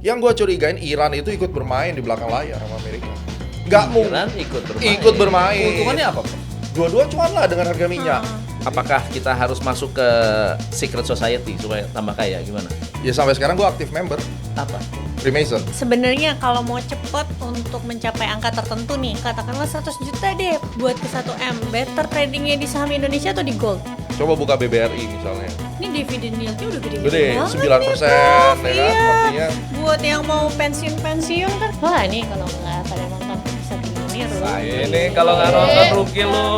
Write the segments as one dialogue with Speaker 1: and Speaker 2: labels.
Speaker 1: Yang gue curigain Iran itu ikut bermain di belakang layar sama Amerika. Nggak mungkin.
Speaker 2: Iran
Speaker 1: Ikut bermain.
Speaker 2: Keuntungannya apa, Prof?
Speaker 1: Dua-dua cuan lah dengan harga minyak.
Speaker 2: Apakah kita harus masuk ke secret society supaya tambah kaya? Gimana?
Speaker 1: Ya sampai sekarang gue aktif member
Speaker 2: Apa?
Speaker 1: Freemason.
Speaker 3: Sebenarnya kalau mau cepet untuk mencapai angka tertentu nih, katakanlah 100 juta deh buat ke 1M, better tradingnya di saham Indonesia atau di gold?
Speaker 1: Coba buka BBRI misalnya.
Speaker 3: Ini dividen yieldnya udah gede
Speaker 1: Gede,
Speaker 3: banget
Speaker 1: 9%
Speaker 3: nih,
Speaker 1: ya
Speaker 3: Prof.
Speaker 1: kan?
Speaker 3: Iya.
Speaker 1: Artinya
Speaker 3: Buat yang mau pensiun kan, wah ini kalau nggak pada nonton bisa triliuner loh.
Speaker 2: Ini kalau nggak nonton rugi lu.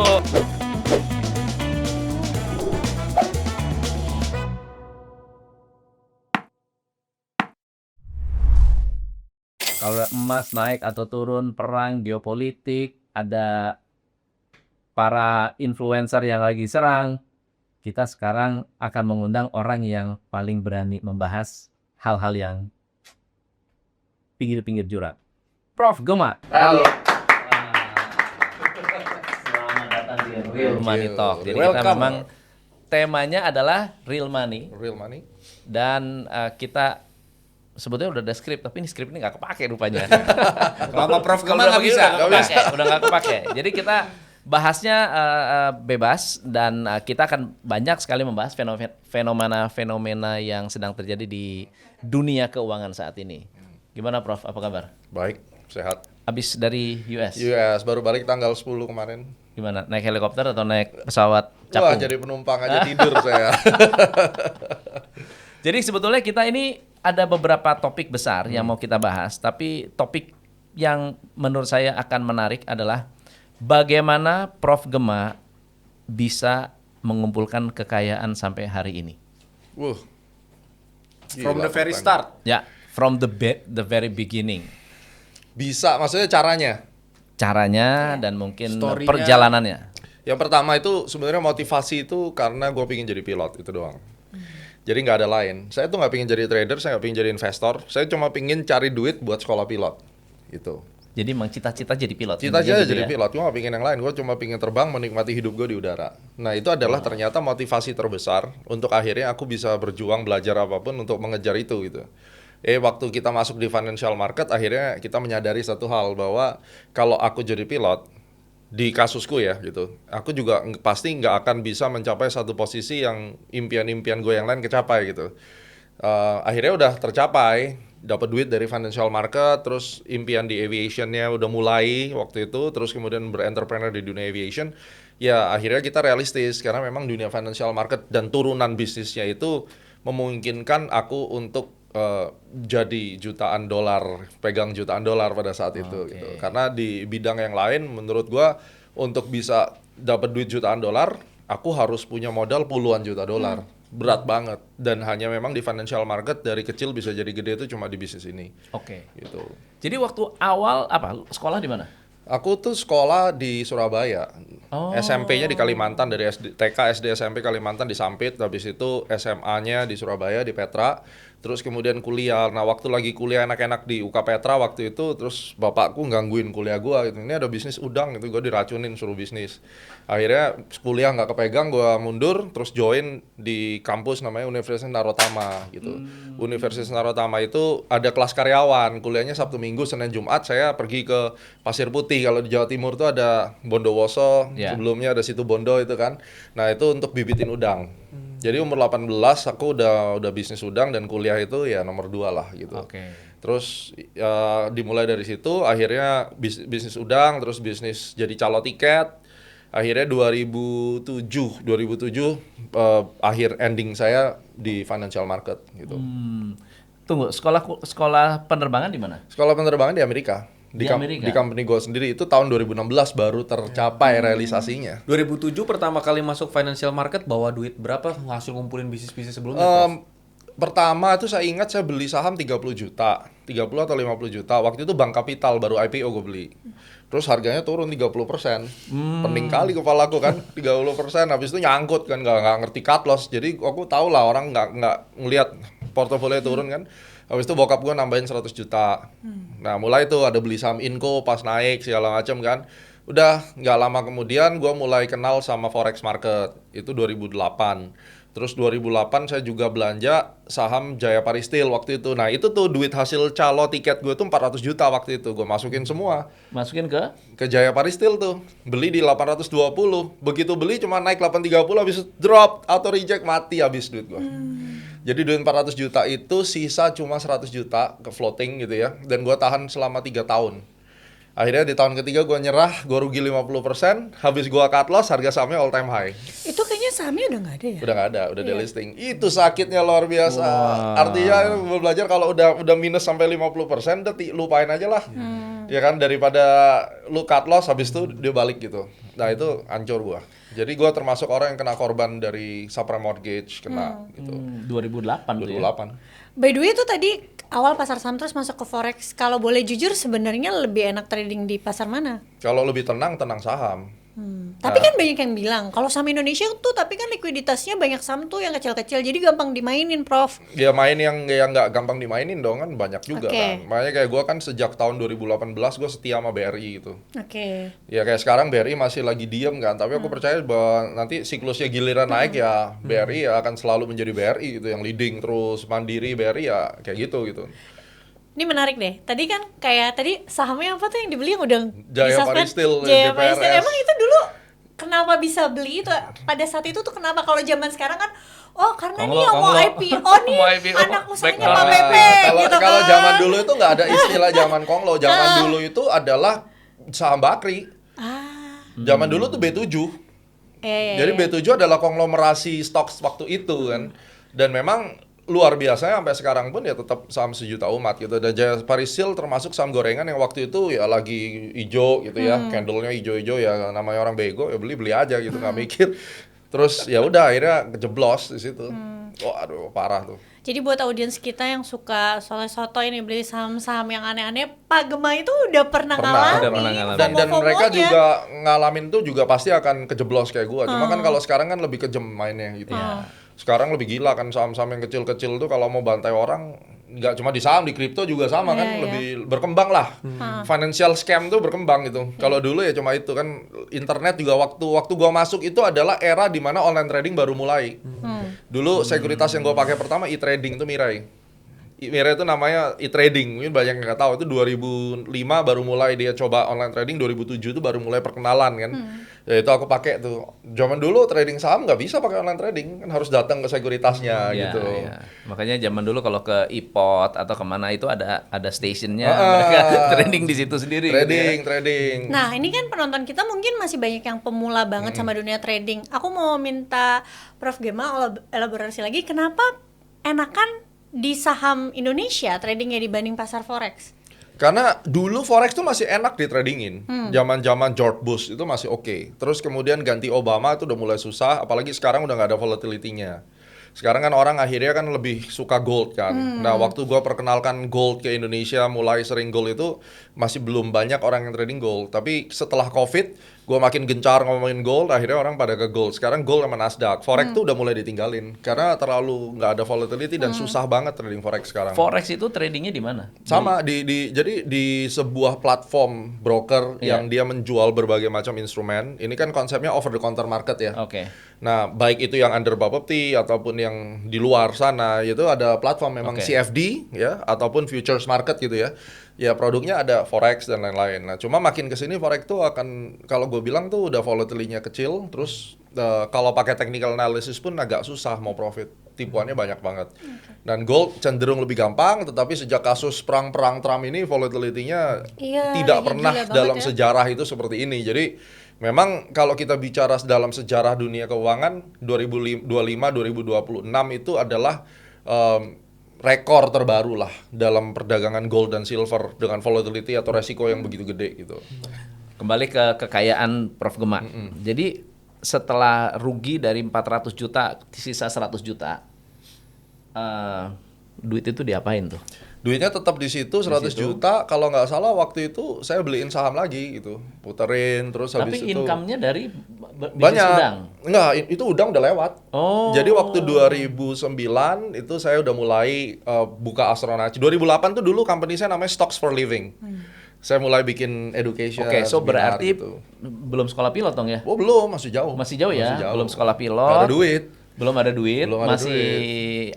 Speaker 2: Kalau emas naik atau turun, perang, geopolitik, ada para influencer yang lagi serang, kita sekarang akan mengundang orang yang paling berani membahas hal-hal yang pinggir-pinggir jurang. Prof. Gema.
Speaker 1: halo.
Speaker 2: Selamat datang di Real
Speaker 1: Thank
Speaker 2: Money
Speaker 1: you.
Speaker 2: Talk. Jadi kita
Speaker 1: Welcome.
Speaker 2: memang temanya adalah real money
Speaker 1: Real money.
Speaker 2: dan kita sebetulnya udah ada skrip, tapi ini skrip ini nggak kepake rupanya.
Speaker 4: Lama Prof
Speaker 2: Kalau
Speaker 4: Gema
Speaker 2: udah
Speaker 4: nggak
Speaker 2: begini
Speaker 4: bisa.
Speaker 2: udah nggak kepake. Jadi kita bahasnya bebas dan kita akan banyak sekali membahas fenomena yang sedang terjadi di dunia keuangan saat ini. Gimana Prof? Apa kabar?
Speaker 1: Baik, sehat.
Speaker 2: Habis dari US?
Speaker 1: US baru balik tanggal 10 kemarin.
Speaker 2: Gimana? Naik helikopter atau naik pesawat
Speaker 1: Wah,
Speaker 2: capung?
Speaker 1: jadi penumpang aja tidur saya.
Speaker 2: Jadi sebetulnya kita ini ada beberapa topik besar yang mau kita bahas, tapi topik yang menurut saya akan menarik adalah bagaimana Prof. Gema bisa mengumpulkan kekayaan sampai hari ini.
Speaker 1: Wuh.
Speaker 4: From
Speaker 1: Gila,
Speaker 4: the very
Speaker 1: pertanyaan.
Speaker 4: start.
Speaker 2: Ya, from the very beginning.
Speaker 1: Bisa, maksudnya caranya.
Speaker 2: Caranya dan mungkin
Speaker 4: Story-nya.
Speaker 2: perjalanannya.
Speaker 1: Yang pertama itu sebenarnya motivasi itu karena gue pingin jadi pilot, itu doang. Jadi nggak ada lain. Saya tuh nggak pingin jadi trader, saya nggak pingin jadi investor. Saya cuma pingin cari duit buat sekolah pilot. Gitu.
Speaker 2: Jadi memang cita-cita jadi pilot.
Speaker 1: Cita-cita
Speaker 2: Intinya
Speaker 1: jadi
Speaker 2: gitu ya.
Speaker 1: pilot, gue gak pingin yang lain. Gue cuma pingin terbang, menikmati hidup gue di udara. Nah itu adalah ternyata motivasi terbesar untuk akhirnya aku bisa berjuang belajar apapun untuk mengejar itu gitu. Waktu kita masuk di financial market, akhirnya kita menyadari satu hal bahwa kalau aku jadi pilot, di kasusku ya gitu, aku juga pasti nggak akan bisa mencapai satu posisi yang impian-impian gue yang lain kecapai gitu. Akhirnya udah tercapai, dapat duit dari financial market, terus impian di aviationnya udah mulai waktu itu, terus kemudian berentrepreneur di dunia aviation. Ya akhirnya kita realistis karena memang dunia financial market dan turunan bisnisnya itu memungkinkan aku untuk jadi jutaan dolar, pegang jutaan dolar pada saat itu gitu. Karena di bidang yang lain menurut gua untuk bisa dapat duit jutaan dolar, aku harus punya modal puluhan juta dolar. Berat banget dan hanya memang di financial market dari kecil bisa jadi gede itu cuma di bisnis ini.
Speaker 2: Oke.
Speaker 1: Gitu.
Speaker 2: Jadi waktu awal apa? Sekolah di mana?
Speaker 1: Aku tuh sekolah di Surabaya.
Speaker 2: Oh.
Speaker 1: SMP-nya di Kalimantan, dari TK, SD, SMP Kalimantan di Sampit, habis itu SMA-nya di Surabaya di Petra, terus kemudian kuliah. Nah, waktu lagi kuliah enak-enak di UK Petra waktu itu, terus bapakku gangguin kuliah gua gitu. Ini ada bisnis udang gitu, gua diracunin suruh bisnis. Akhirnya kuliah nggak kepegang, gua mundur, terus join di kampus namanya Universitas Narotama gitu. Universitas Narotama itu ada kelas karyawan, kuliahnya Sabtu Minggu, Senin Jumat saya pergi ke Pasir Putih. Kalau di Jawa Timur tuh ada Bondowoso,
Speaker 2: Ya.
Speaker 1: sebelumnya ada Situ Bondo itu kan. Nah, itu untuk bibitin udang. Jadi umur 18 aku udah bisnis udang dan kuliah itu ya nomor 2 lah gitu.
Speaker 2: Oke.
Speaker 1: Terus dimulai dari situ akhirnya bisnis udang, terus bisnis jadi calo tiket. Akhirnya 2007 akhir ending saya di financial market gitu.
Speaker 2: Tunggu, sekolah penerbangan di mana?
Speaker 1: Sekolah penerbangan di Amerika.
Speaker 2: Di Amerika?
Speaker 1: Di company gue sendiri itu tahun 2016 baru tercapai realisasinya.
Speaker 4: 2007 pertama kali masuk financial market bawa duit berapa hasil ngumpulin bisnis-bisnis sebelumnya? Prof?
Speaker 1: Pertama itu saya ingat saya beli saham 30 juta, 30 atau 50 juta. Waktu itu Bank Kapital baru IPO gue beli. Terus harganya turun 30%. Pening kali kepalaku kan, 30%. Habis itu nyangkut kan, nggak ngerti cut loss. Jadi aku tahu lah orang nggak ngelihat portofolio turun kan. Habis itu bokap gue nambahin 100 juta. Nah mulai tuh ada beli saham Inco pas naik segala macam kan. Udah nggak lama kemudian gue mulai kenal sama forex market. Itu 2008. Terus 2008 saya juga belanja saham Jaya Pari Steel waktu itu. Nah itu tuh duit hasil calo tiket gue tuh 400 juta waktu itu. Gue masukin semua
Speaker 2: Masukin ke
Speaker 1: Jaya Pari Steel tuh. Beli di 820. Begitu beli cuma naik 830 habis drop, auto reject, mati habis duit gue. Jadi duit 400 juta itu sisa cuma 100 juta ke floating gitu ya. Dan gue tahan selama 3 tahun. Akhirnya di tahun ketiga gue nyerah, gue rugi 50%, habis gue cut loss, harga sahamnya all time high.
Speaker 3: Itu kayaknya sahamnya udah nggak ada ya?
Speaker 1: Udah nggak ada, udah delisting. Itu sakitnya luar biasa. Artinya gue belajar kalau udah minus sampai 50%, udah lupain aja lah. Ya kan, daripada lu cut loss, habis itu dia balik gitu. Nah itu hancur gue. Jadi gue termasuk orang yang kena korban dari subprime mortgage, kena gitu.
Speaker 2: 2008 tuh ya.
Speaker 1: 2008.
Speaker 3: By the way itu tadi awal pasar saham terus masuk ke forex. Kalau boleh jujur sebenarnya lebih enak trading di pasar mana?
Speaker 1: Kalau lebih tenang saham.
Speaker 3: Tapi kan banyak yang bilang kalau saham Indonesia tuh tapi kan likuiditasnya banyak saham tuh yang kecil-kecil jadi gampang dimainin, Prof.
Speaker 1: Ya main yang nggak gampang dimainin dong kan banyak juga
Speaker 3: Oke.
Speaker 1: kan. Makanya kayak gue kan sejak tahun 2018 gue setia sama BRI gitu.
Speaker 3: Oke.
Speaker 1: Ya kayak sekarang BRI masih lagi diem kan, tapi aku percaya bahwa nanti siklusnya giliran naik ya BRI ya akan selalu menjadi BRI gitu yang leading terus, Mandiri BRI ya kayak gitu.
Speaker 3: Ini menarik deh. Tadi kan kayak tadi sahamnya apa tuh yang dibeli yang udah
Speaker 1: Jaya
Speaker 3: di-suspend?
Speaker 1: Pari Steel,
Speaker 3: Jaya Pari Steel.
Speaker 1: JPRS.
Speaker 3: Emang itu dulu kenapa bisa beli itu? Pada saat itu tuh kenapa? Kalau zaman sekarang kan karena nih yang mau IPO nih
Speaker 2: Mau IPO,
Speaker 3: anak usahanya
Speaker 2: backdoor.
Speaker 3: Pak Pepe
Speaker 1: Kalau
Speaker 3: gitu
Speaker 1: kalau
Speaker 3: kan.
Speaker 1: zaman dulu itu nggak ada istilah zaman konglo, zaman dulu itu adalah saham bakri. Zaman dulu tuh B7. Jadi B7 adalah konglomerasi stok waktu itu kan. Dan memang luar biasa sampai sekarang pun ya tetap saham sejuta umat gitu. Dan Jaya Pari Steel termasuk saham gorengan yang waktu itu ya lagi hijau gitu ya, candle-nya hijau-hijau ya namanya orang bego ya beli aja gitu nggak mikir. Terus ya udah akhirnya kejeblos di situ. Wah, aduh parah tuh.
Speaker 3: Jadi buat audiens kita yang suka soto ini beli saham-saham yang aneh-aneh, Pak Gema itu udah pernah ngalamin.
Speaker 2: Udah pernah ngalamin.
Speaker 1: Dan mereka
Speaker 3: FOMO-nya.
Speaker 1: juga ngalamin tuh juga pasti akan kejeblos kayak gua. Cuma kan kalau sekarang kan lebih kejem mainnya gitu. Sekarang lebih gila kan saham-saham yang kecil-kecil tuh kalau mau bantai orang nggak cuma di saham, di kripto juga sama kan lebih berkembang lah. Financial scam tuh berkembang gitu. Kalau dulu ya cuma itu kan internet juga waktu gua masuk itu adalah era di mana online trading baru mulai. Dulu sekuritas yang gua pakai pertama e-trading itu Mirai. Mirai itu namanya e-trading, mungkin banyak yang nggak tahu itu 2005 baru mulai dia coba online trading, 2007 itu baru mulai perkenalan kan. Ya itu aku pakai tuh. Zaman dulu trading saham nggak bisa pakai online trading, kan harus datang ke sekuritasnya
Speaker 2: Iya,
Speaker 1: gitu.
Speaker 2: iya. Makanya zaman dulu kalau ke iPod atau kemana itu ada stationnya mereka trading di situ sendiri. gitu ya.
Speaker 1: Trading.
Speaker 3: Nah, ini kan penonton kita mungkin masih banyak yang pemula banget sama dunia trading. Aku mau minta Prof Gema elaborasi lagi kenapa enakan di saham Indonesia tradingnya dibanding pasar forex?
Speaker 1: Karena dulu forex tuh masih enak ditradingin. Zaman-zaman George Bush itu masih oke. Terus kemudian ganti Obama itu udah mulai susah, apalagi sekarang udah nggak ada volatility-nya. Sekarang kan orang akhirnya kan lebih suka gold kan. Nah, waktu gua perkenalkan gold ke Indonesia, mulai sering gold itu masih belum banyak orang yang trading gold. Tapi setelah COVID, gua makin gencar ngomongin gold, akhirnya orang pada ke gold. Sekarang gold sama Nasdaq. Forex tuh udah mulai ditinggalin karena terlalu nggak ada volatility dan susah banget trading forex sekarang.
Speaker 2: Forex itu tradingnya di mana?
Speaker 1: Sama jadi di sebuah platform broker yang dia menjual berbagai macam instrumen. Ini kan konsepnya over the counter market ya.
Speaker 2: Oke.
Speaker 1: Nah, baik itu yang under bapepti ataupun yang di luar sana, itu ada platform memang
Speaker 2: Oke.
Speaker 1: CFD ya ataupun futures market gitu ya. Ya produknya ada forex dan lain-lain. Nah, cuma makin kesini forex tuh akan kalau gue bilang tuh udah volatility-nya kecil, terus kalau pakai technical analysis pun agak susah mau profit. Tipuannya banyak banget. Dan gold cenderung lebih gampang, tetapi sejak kasus perang Trump ini volatility-nya
Speaker 3: Iya,
Speaker 1: tidak
Speaker 3: lagi
Speaker 1: pernah
Speaker 3: gila banget
Speaker 1: dalam
Speaker 3: ya.
Speaker 1: sejarah itu seperti ini. Jadi memang kalau kita bicara dalam sejarah dunia keuangan 2025-2026 itu adalah rekor terbaru lah dalam perdagangan gold dan silver dengan volatility atau resiko yang begitu gede gitu.
Speaker 2: Kembali ke kekayaan Prof Gema. Jadi setelah rugi dari 400 juta, sisa 100 juta, duit itu diapain tuh?
Speaker 1: Duitnya tetap di situ 100 juta. Kalau nggak salah waktu itu saya beliin saham lagi gitu, puterin terus habis
Speaker 2: Tapi
Speaker 1: itu
Speaker 2: income-nya dari bisnis
Speaker 1: banyak.
Speaker 2: udang?
Speaker 1: Enggak, itu udang udah lewat.
Speaker 2: Oh.
Speaker 1: Jadi waktu 2009 itu saya udah mulai buka Astronaci. 2008 tuh dulu company saya namanya Stocks for Living. Saya mulai bikin education.
Speaker 2: Oke, so
Speaker 1: seminar
Speaker 2: berarti
Speaker 1: gitu.
Speaker 2: belum sekolah pilot dong ya?
Speaker 1: Oh belum, masih jauh.
Speaker 2: Masih jauh ya? Belum sekolah pilot.
Speaker 1: Nggak ada duit.
Speaker 2: Belum ada duit,
Speaker 1: Belum ada
Speaker 2: masih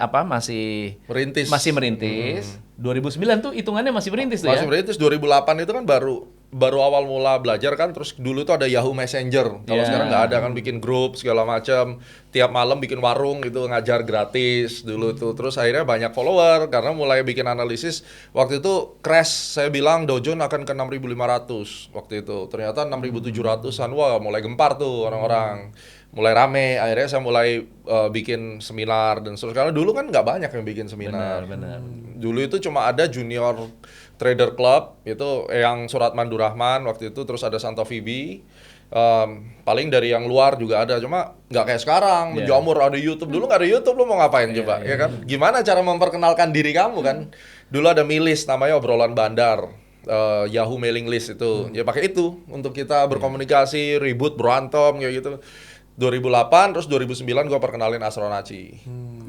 Speaker 1: Merintis.
Speaker 2: merintis. 2009 tuh hitungannya masih merintis tuh
Speaker 1: Masih
Speaker 2: ya.
Speaker 1: merintis. 2008 itu kan baru awal mula belajar kan, terus dulu tuh ada Yahoo Messenger. Kalau
Speaker 2: Yeah.
Speaker 1: sekarang nggak ada kan, bikin grup segala macam. Tiap malam bikin warung gitu, ngajar gratis dulu tuh. Terus akhirnya banyak follower karena mulai bikin analisis. Waktu itu crash, saya bilang Dow Jones akan ke 6.500 waktu itu. Ternyata 6.700-an, wah mulai gempar tuh orang-orang. Mulai rame, akhirnya saya mulai bikin seminar dan seterusnya. Karena dulu kan nggak banyak yang bikin seminar.
Speaker 2: Benar.
Speaker 1: Dulu itu cuma ada Junior Trader Club, itu yang Suratman Durrahman waktu itu, terus ada Santo Fibi. Paling dari yang luar juga ada, cuma nggak kayak sekarang, menjamur ada YouTube. Dulu nggak ada YouTube, lu mau ngapain coba, ya kan? Gimana cara memperkenalkan diri kamu kan? Dulu ada milis namanya obrolan bandar. Yahoo mailing list itu, ya pakai itu untuk kita berkomunikasi, ribut, berantem kayak gitu. 2008 terus 2009 gue perkenalin Astronaci.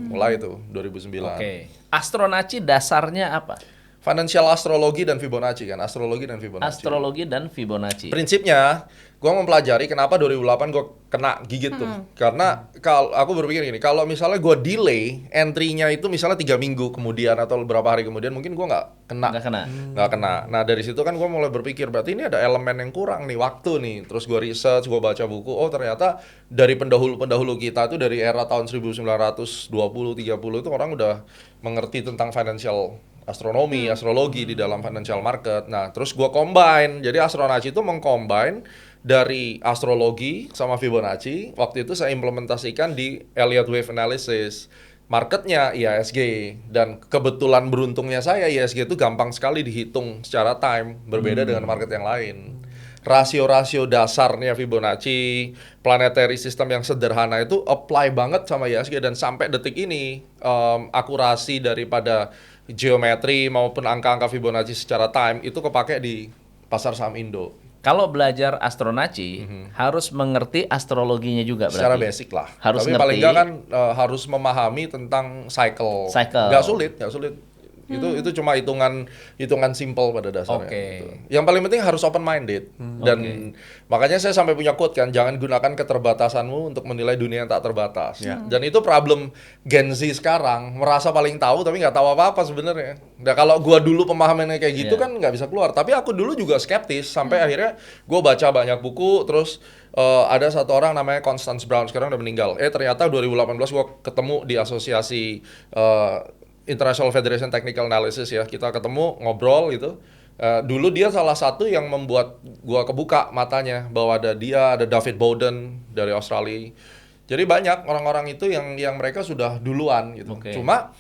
Speaker 1: Mulai itu 2009.
Speaker 2: Oke. Astronaci dasarnya apa?
Speaker 1: Financial astrologi dan Fibonacci kan, astrologi dan Fibonacci.
Speaker 2: Astrologi dan Fibonacci.
Speaker 1: Prinsipnya, gue mempelajari kenapa 2008 gue kena gigit tuh. Karena kalau aku berpikir gini, kalau misalnya gue delay entry-nya itu misalnya 3 minggu kemudian atau beberapa hari kemudian, mungkin gue nggak kena. Nggak kena. Nah dari situ kan gue mulai berpikir, berarti ini ada elemen yang kurang nih, waktu nih. Terus gue research, gue baca buku, oh ternyata dari pendahulu kita tuh dari era tahun 1920-30 itu orang udah mengerti tentang financial astronomi, astrologi di dalam financial market. Nah, terus gua combine. Jadi Astronaci itu mengcombine dari astrologi sama Fibonacci. Waktu itu saya implementasikan di Elliott Wave Analysis. Marketnya IHSG. Dan kebetulan beruntungnya saya, IHSG itu gampang sekali dihitung secara time. Berbeda dengan market yang lain. Rasio-rasio dasarnya Fibonacci, planetary system yang sederhana itu apply banget sama IHSG. Dan sampai detik ini, akurasi daripada geometri maupun angka-angka Fibonacci secara time itu kepake di pasar saham Indo.
Speaker 2: Kalau belajar Astronaci harus mengerti astrologinya juga berarti.
Speaker 1: Secara basic lah.
Speaker 2: Harus
Speaker 1: Tapi
Speaker 2: ngerti.
Speaker 1: paling enggak kan harus memahami tentang cycle. Nggak sulit. Itu cuma hitungan simple pada dasarnya.
Speaker 2: Oke.
Speaker 1: Gitu. Yang paling penting harus open minded. Dan makanya saya sampai punya quote kan, jangan gunakan keterbatasanmu untuk menilai dunia yang tak terbatas. Dan itu problem Gen Z sekarang, merasa paling tahu tapi nggak tahu apa-apa sebenarnya. Nah kalau gua dulu pemahamannya kayak gitu kan nggak bisa keluar. Tapi aku dulu juga skeptis sampai akhirnya gua baca banyak buku, terus ada satu orang namanya Constance Brown, sekarang udah meninggal. Ternyata 2018 gua ketemu di asosiasi International Federation Technical Analysis ya, kita ketemu ngobrol gitu. Dulu dia salah satu yang membuat gua kebuka matanya bahwa ada David Bowden dari Australia. Jadi banyak orang-orang itu yang mereka sudah duluan gitu. Cuma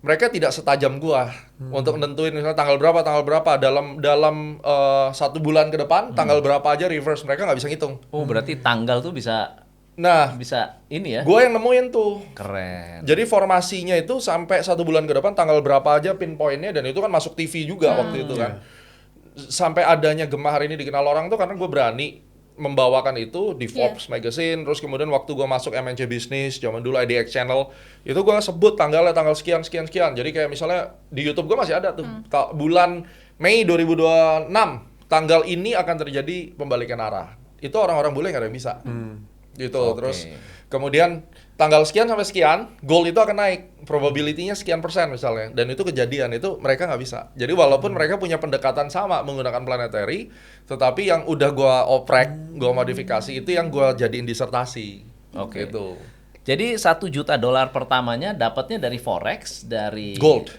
Speaker 1: mereka tidak setajam gua untuk nentuin misalnya tanggal berapa dalam 1 bulan ke depan tanggal berapa aja reverse, mereka nggak bisa ngitung.
Speaker 2: Oh, berarti tanggal tuh bisa
Speaker 1: Nah,
Speaker 2: ini ya.
Speaker 1: gua yang nemuin tuh.
Speaker 2: Keren.
Speaker 1: Jadi formasinya itu sampai 1 bulan ke depan tanggal berapa aja pinpointnya, dan itu kan masuk TV juga waktu itu kan. Sampai adanya Gemma hari ini dikenal orang tuh karena gue berani membawakan itu di Forbes Magazine. Terus kemudian waktu gue masuk MNC Business, zaman dulu IDX Channel, itu gue sebut tanggal sekian. Jadi kayak misalnya di YouTube gue masih ada tuh, bulan Mei 2026, tanggal ini akan terjadi pembalikan arah. Itu orang-orang bule nggak ada yang bisa. Gitu. Terus kemudian tanggal sekian sampai sekian gold itu akan naik, probability-nya sekian persen misalnya, dan itu kejadian, itu mereka nggak bisa. Jadi walaupun mereka punya pendekatan sama menggunakan planetary, tetapi yang udah gua oprek, gua modifikasi, itu yang gua jadiin disertasi. Gitu.
Speaker 2: Jadi $1 juta pertamanya dapatnya dari forex, dari
Speaker 1: Gold.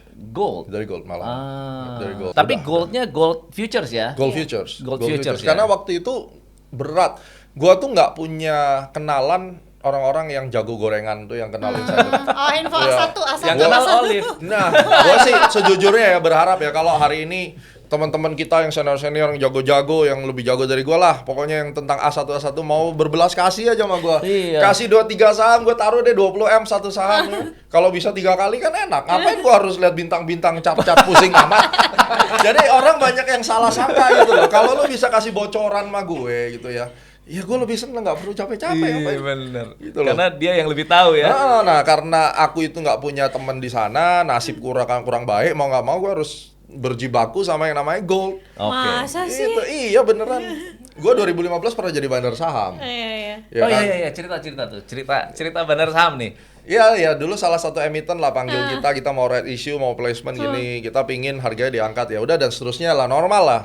Speaker 2: Dari
Speaker 1: gold malah. Dari gold.
Speaker 2: Tapi
Speaker 1: Udah.
Speaker 2: goldnya gold futures ya?
Speaker 1: Gold futures.
Speaker 2: Gold futures ya?
Speaker 1: Karena waktu itu berat. Gua tuh nggak punya kenalan orang-orang yang jago gorengan tuh yang kenalin saya.
Speaker 3: Oh, info A1, A1.
Speaker 2: Yang kenal Olive.
Speaker 1: Nah, gua sih sejujurnya ya berharap ya kalau hari ini teman-teman kita yang senior-senior yang jago-jago, yang lebih jago dari gua lah, pokoknya yang tentang A1 mau berbelas kasih aja sama gua.
Speaker 2: Iya.
Speaker 1: Kasih 2-3 saham, gua taruh deh 20M satu saham. Kalau bisa 3 kali kan enak. Ngapain gua harus lihat bintang-bintang cat-cat pusing amat. Jadi orang banyak yang salah sangka gitu loh. Kalau lu bisa kasih bocoran sama gue gitu ya. Ya gue lebih seneng, nggak perlu capek-capek.
Speaker 2: Iya bener.
Speaker 1: Gitu loh.
Speaker 2: Karena dia yang lebih tahu ya.
Speaker 1: Nah, karena aku itu nggak punya teman di sana, nasib kurang baik, mau nggak mau gue harus berjibaku sama yang namanya gold.
Speaker 2: Oke.
Speaker 3: Masa sih?
Speaker 1: Itu, iya beneran. Gue 2015 pernah jadi bandar saham.
Speaker 3: Iya.
Speaker 1: Ya
Speaker 2: Oh
Speaker 1: kan?
Speaker 2: iya, cerita tuh. Cerita bandar saham nih.
Speaker 1: Iya, dulu salah satu emiten lah panggil kita mau right issue, mau placement gini, kita pingin harganya diangkat, ya udah dan seterusnya lah, normal lah.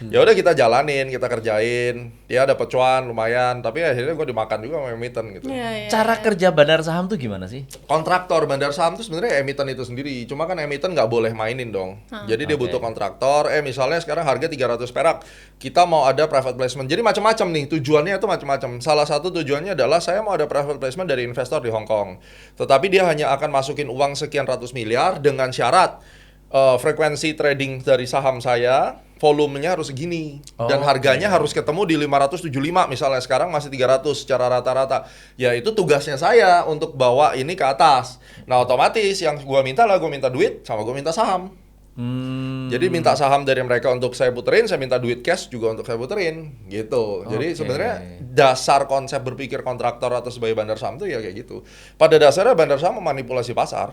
Speaker 1: Ya udah kita jalanin, kita kerjain, dia dapat cuan lumayan, tapi akhirnya gue dimakan juga sama emiten gitu.
Speaker 3: Iya.
Speaker 2: Cara kerja bandar saham tuh gimana sih?
Speaker 1: Kontraktor bandar saham itu sebenarnya emiten itu sendiri, cuma kan emiten nggak boleh mainin dong. Jadi dia butuh kontraktor. Misalnya sekarang harga 300 perak, kita mau ada private placement. Jadi macam-macam nih tujuannya itu macam-macam. Salah satu tujuannya adalah saya mau ada private placement dari investor di Hong Kong, tetapi dia hanya akan masukin uang sekian ratus miliar dengan syarat frekuensi trading dari saham saya, volumenya harus segini dan harganya harus ketemu di 575 misalnya, sekarang masih 300 secara rata-rata. Ya itu tugasnya saya untuk bawa ini ke atas. Nah otomatis yang gua minta duit sama gua minta saham. Jadi minta saham dari mereka untuk saya puterin, saya minta duit cash juga untuk saya puterin gitu. Jadi sebenarnya dasar konsep berpikir kontraktor atau sebagai bandar saham itu ya kayak gitu. Pada dasarnya bandar saham memanipulasi pasar.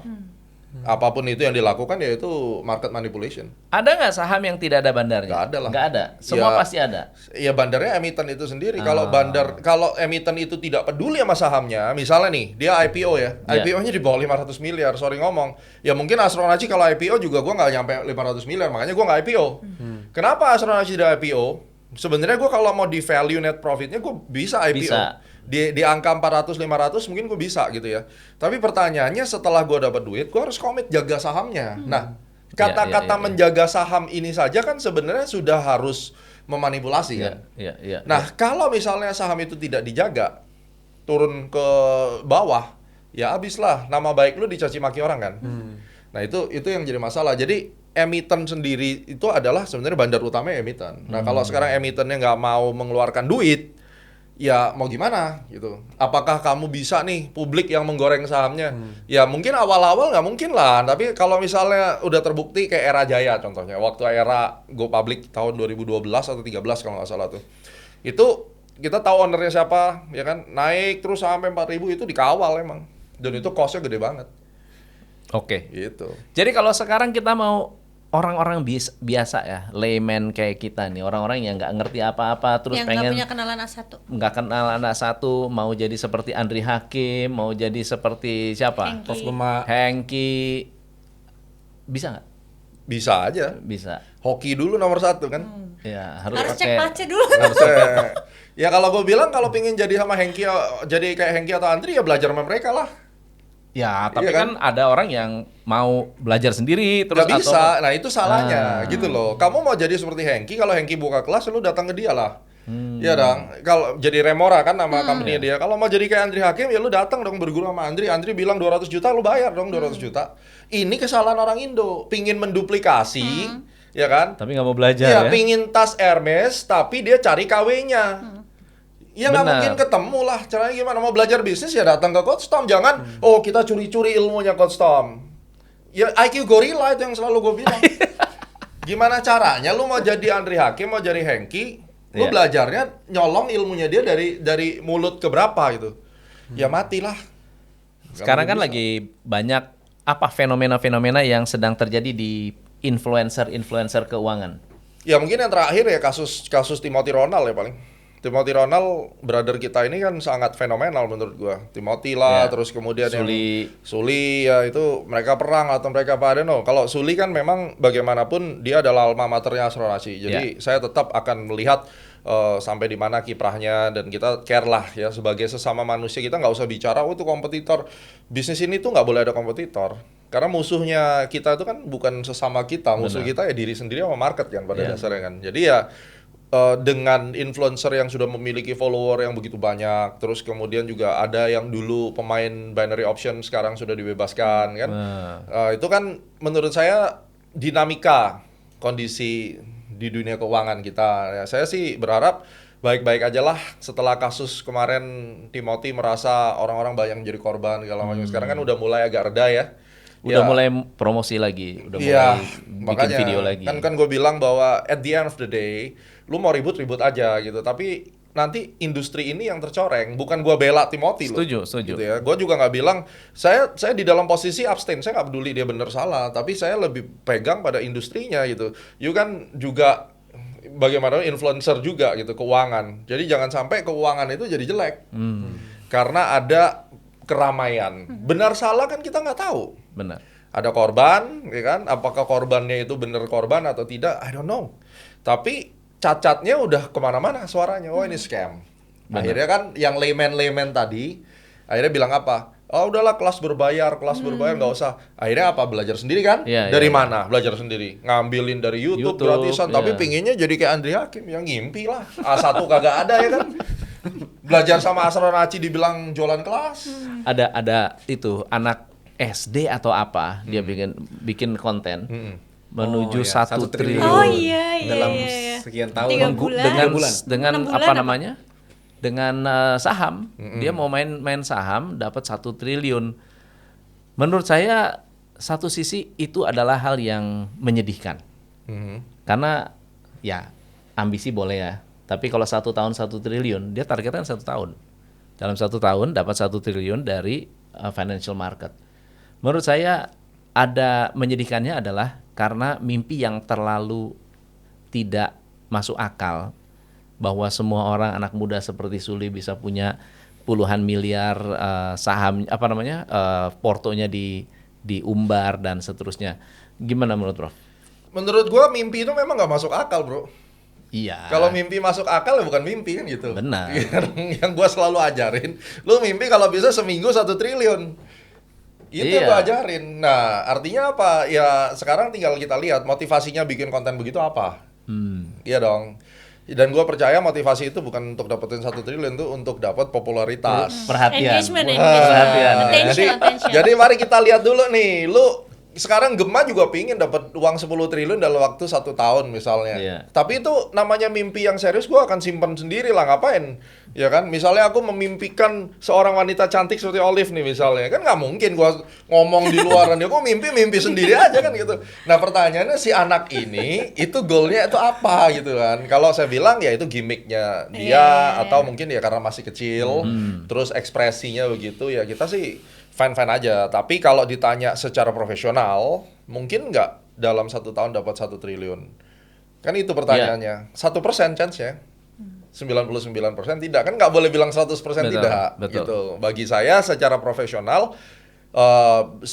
Speaker 1: Apapun itu yang dilakukan yaitu market manipulation.
Speaker 2: Ada nggak saham yang tidak ada bandarnya?
Speaker 1: Nggak ada lah.
Speaker 2: Nggak ada. Semua
Speaker 1: Ya,
Speaker 2: pasti ada.
Speaker 1: Ya bandarnya emiten itu sendiri. Kalau emiten itu tidak peduli sama sahamnya, misalnya nih dia IPO ya,
Speaker 2: Iya.
Speaker 1: IPO-nya di bawah 500 miliar, sorry ngomong. Ya mungkin Astronaci kalau IPO juga gua nggak nyampe 500 miliar, makanya gua nggak IPO. Kenapa Astronaci tidak IPO? Sebenarnya gua kalau mau di value net profitnya gua bisa IPO.
Speaker 2: Bisa.
Speaker 1: Di angka 400-500 mungkin gue bisa gitu ya. Tapi pertanyaannya setelah gue dapat duit, gue harus komit jaga sahamnya. Nah, kata-kata
Speaker 2: Iya.
Speaker 1: menjaga saham ini saja kan sebenarnya sudah harus memanipulasi kan.
Speaker 2: Iya.
Speaker 1: Nah, kalau misalnya saham itu tidak dijaga, turun ke bawah, ya habislah nama baik lu dicaci maki orang kan. Nah, itu yang jadi masalah. Jadi emiten sendiri itu adalah sebenarnya bandar utamanya emiten. Nah, kalau sekarang emitennya nggak mau mengeluarkan duit, ya mau gimana gitu. Apakah kamu bisa nih publik yang menggoreng sahamnya? Ya mungkin awal-awal nggak mungkin lah. Tapi kalau misalnya udah terbukti kayak era Jaya contohnya. Waktu era Go Public tahun 2012 atau 13 kalau nggak salah tuh. Itu kita tahu ownernya siapa, ya kan? Naik terus sampai 4.000 itu dikawal emang. Dan itu cost-nya gede banget.
Speaker 2: Oke.
Speaker 1: Gitu.
Speaker 2: Jadi kalau sekarang kita mau orang-orang biasa ya, layman kayak kita nih, orang-orang yang nggak ngerti apa-apa, terus
Speaker 3: Yang nggak
Speaker 2: pengen
Speaker 3: punya kenalan A1.
Speaker 2: nggak kenal anak satu, mau jadi seperti Andri Hakim, mau jadi seperti siapa?
Speaker 3: Hengki.
Speaker 4: Prof Gema.
Speaker 2: Hengki, bisa nggak?
Speaker 1: Bisa aja.
Speaker 2: Bisa.
Speaker 1: Hoki dulu nomor 1 kan.
Speaker 2: Ya harus
Speaker 3: Harus cek
Speaker 2: pakai.
Speaker 3: pace dulu.
Speaker 1: Harusnya. Ya kalau gue bilang kalau pingin jadi sama Hengki, jadi kayak Hengki atau Andri ya belajar sama mereka lah.
Speaker 2: Ya, tapi
Speaker 1: Iya
Speaker 2: kan ada orang yang mau belajar sendiri terus
Speaker 1: Gak bisa,
Speaker 2: atau
Speaker 1: nah itu salahnya gitu loh. Kamu mau jadi seperti Hengki, kalau Hengki buka kelas lu datang ke dia lah. Iya dong. Kalau jadi Remora kan nama company dia. Kalau mau jadi kayak Andri Hakim ya lu datang dong berguru sama Andri. Andri bilang 200 juta lu bayar dong 200 juta. Ini kesalahan orang Indo, pingin menduplikasi, ya kan?
Speaker 2: tapi nggak mau belajar
Speaker 1: Iya,
Speaker 2: ya.
Speaker 1: pingin tas Hermes tapi dia cari KW-nya. Ya nggak
Speaker 2: Benar.
Speaker 1: mungkin ketemu lah. Caranya gimana? Mau belajar bisnis ya datang ke Coach Tom. Jangan, oh kita curi-curi ilmunya Coach Tom. Ya IQ gorila itu yang selalu gue bilang. Gimana caranya lu mau jadi Andri Hakim, mau jadi Hengki, lu
Speaker 2: Iya.
Speaker 1: belajarnya nyolong ilmunya dia dari mulut ke berapa gitu. Ya matilah.
Speaker 2: Sekarang kan
Speaker 1: Nggak bisa.
Speaker 2: lagi banyak apa fenomena-fenomena yang sedang terjadi di influencer keuangan.
Speaker 1: Ya mungkin yang terakhir ya kasus Timothy Ronald ya paling. Timothy Ronald, brother kita ini kan sangat fenomenal menurut gua. Timothy lah,
Speaker 2: Ya.
Speaker 1: terus kemudian
Speaker 2: Suli.
Speaker 1: Suli ya itu mereka perang atau mereka apa, I don't know. Kalau Suli kan memang bagaimanapun dia adalah alma maternya Astronaci. Jadi saya tetap akan melihat sampai di mana kiprahnya dan kita care lah ya sebagai sesama manusia. Kita nggak usah bicara itu kompetitor. Bisnis ini tuh nggak boleh ada kompetitor. Karena musuhnya kita itu kan bukan sesama kita, musuh kita ya diri sendiri sama market kan pada dasarnya kan. Jadi ya dengan influencer yang sudah memiliki follower yang begitu banyak, terus kemudian juga ada yang dulu pemain binary option sekarang sudah dibebaskan kan, itu kan menurut saya dinamika kondisi di dunia keuangan kita. Ya, saya sih berharap baik-baik aja lah setelah kasus kemarin Timothy merasa orang-orang banyak jadi korban segala macam. Sekarang kan udah mulai agak reda ya.
Speaker 2: Udah
Speaker 1: Ya.
Speaker 2: mulai promosi lagi, udah
Speaker 1: Iya,
Speaker 2: mulai bikin
Speaker 1: makanya
Speaker 2: video lagi.
Speaker 1: kan gue bilang bahwa at the end of the day, lu mau ribut aja gitu. Tapi nanti industri ini yang tercoreng, bukan gue bela Timothy loh.
Speaker 2: Setuju.
Speaker 1: Gitu ya. Gue juga nggak bilang saya di dalam posisi abstain, saya nggak peduli dia benar salah, tapi saya lebih pegang pada industrinya gitu. You kan juga bagaimana influencer juga gitu, keuangan. Jadi jangan sampai keuangan itu jadi jelek. Karena ada keramaian. Benar salah kan kita nggak tahu.
Speaker 2: Benar.
Speaker 1: Ada korban, ya kan? Apakah korbannya itu benar korban atau tidak? I don't know. Tapi cacatnya udah kemana-mana suaranya. Oh ini scam. Akhirnya kan yang layman tadi, akhirnya bilang apa? Oh udahlah kelas berbayar nggak usah. Akhirnya apa? Belajar sendiri kan? Dari mana? Belajar sendiri. Ngambilin dari YouTube gratisan. Tapi pinginnya jadi kayak Andri Hakim yang ngimpi lah. A1 kagak ada ya kan? Belajar sama Asron Aci dibilang jualan kelas.
Speaker 2: Ada itu anak SD atau apa dia bikin konten menuju 1 triliun.
Speaker 3: Oh iya.
Speaker 4: Dalam sekian tahun.
Speaker 3: 3 bulan.
Speaker 2: dengan
Speaker 3: 6 bulan
Speaker 2: apa namanya? Dengan saham. Dia mau main saham dapat 1 triliun. Menurut saya satu sisi itu adalah hal yang menyedihkan. Karena ya ambisi boleh ya. Tapi kalau 1 tahun 1 triliun, dia targetnya 1 tahun. Dalam 1 tahun dapat 1 triliun dari financial market. Menurut saya ada menyedihkannya adalah karena mimpi yang terlalu tidak masuk akal bahwa semua orang anak muda seperti Suli bisa punya puluhan miliar saham portonya diumbar dan seterusnya. Gimana menurut Prof?
Speaker 1: Menurut gua mimpi itu memang nggak masuk akal, bro.
Speaker 2: Iya.
Speaker 1: Kalau mimpi masuk akal ya bukan mimpi kan gitu.
Speaker 2: Benar.
Speaker 1: Yang gua selalu ajarin, lu mimpi kalau bisa seminggu 1 triliun. Itu yang gua ajarin. Nah, artinya apa? Ya sekarang tinggal kita lihat motivasinya bikin konten begitu apa. Iya dong. Dan gua percaya motivasi itu bukan untuk dapetin 1 triliun, tuh untuk dapat popularitas.
Speaker 2: Perhatian.
Speaker 3: Engagement.
Speaker 1: Jadi
Speaker 3: Attention.
Speaker 1: mari kita lihat dulu nih, lu sekarang Gema juga pingin dapat uang 10 triliun dalam waktu 1 tahun misalnya.
Speaker 2: Iya.
Speaker 1: Tapi itu namanya mimpi yang serius, gua akan simpan sendiri lah, ngapain? Ya kan, misalnya aku memimpikan seorang wanita cantik seperti Olive nih misalnya, kan nggak mungkin gua ngomong di luaran, dia gua mimpi sendiri aja kan gitu. Nah pertanyaannya si anak ini itu goalnya itu apa gitu kan? Kalau saya bilang ya itu gimmicknya dia atau mungkin ya karena masih kecil, terus ekspresinya begitu ya kita sih fine-fine aja. Tapi kalau ditanya secara profesional, mungkin nggak dalam 1 tahun dapat 1 triliun. Kan itu pertanyaannya. 1% chance-nya. 99% tidak. Kan nggak boleh bilang 100% tidak.
Speaker 2: Betul.
Speaker 1: Gitu. Bagi saya secara profesional, 99%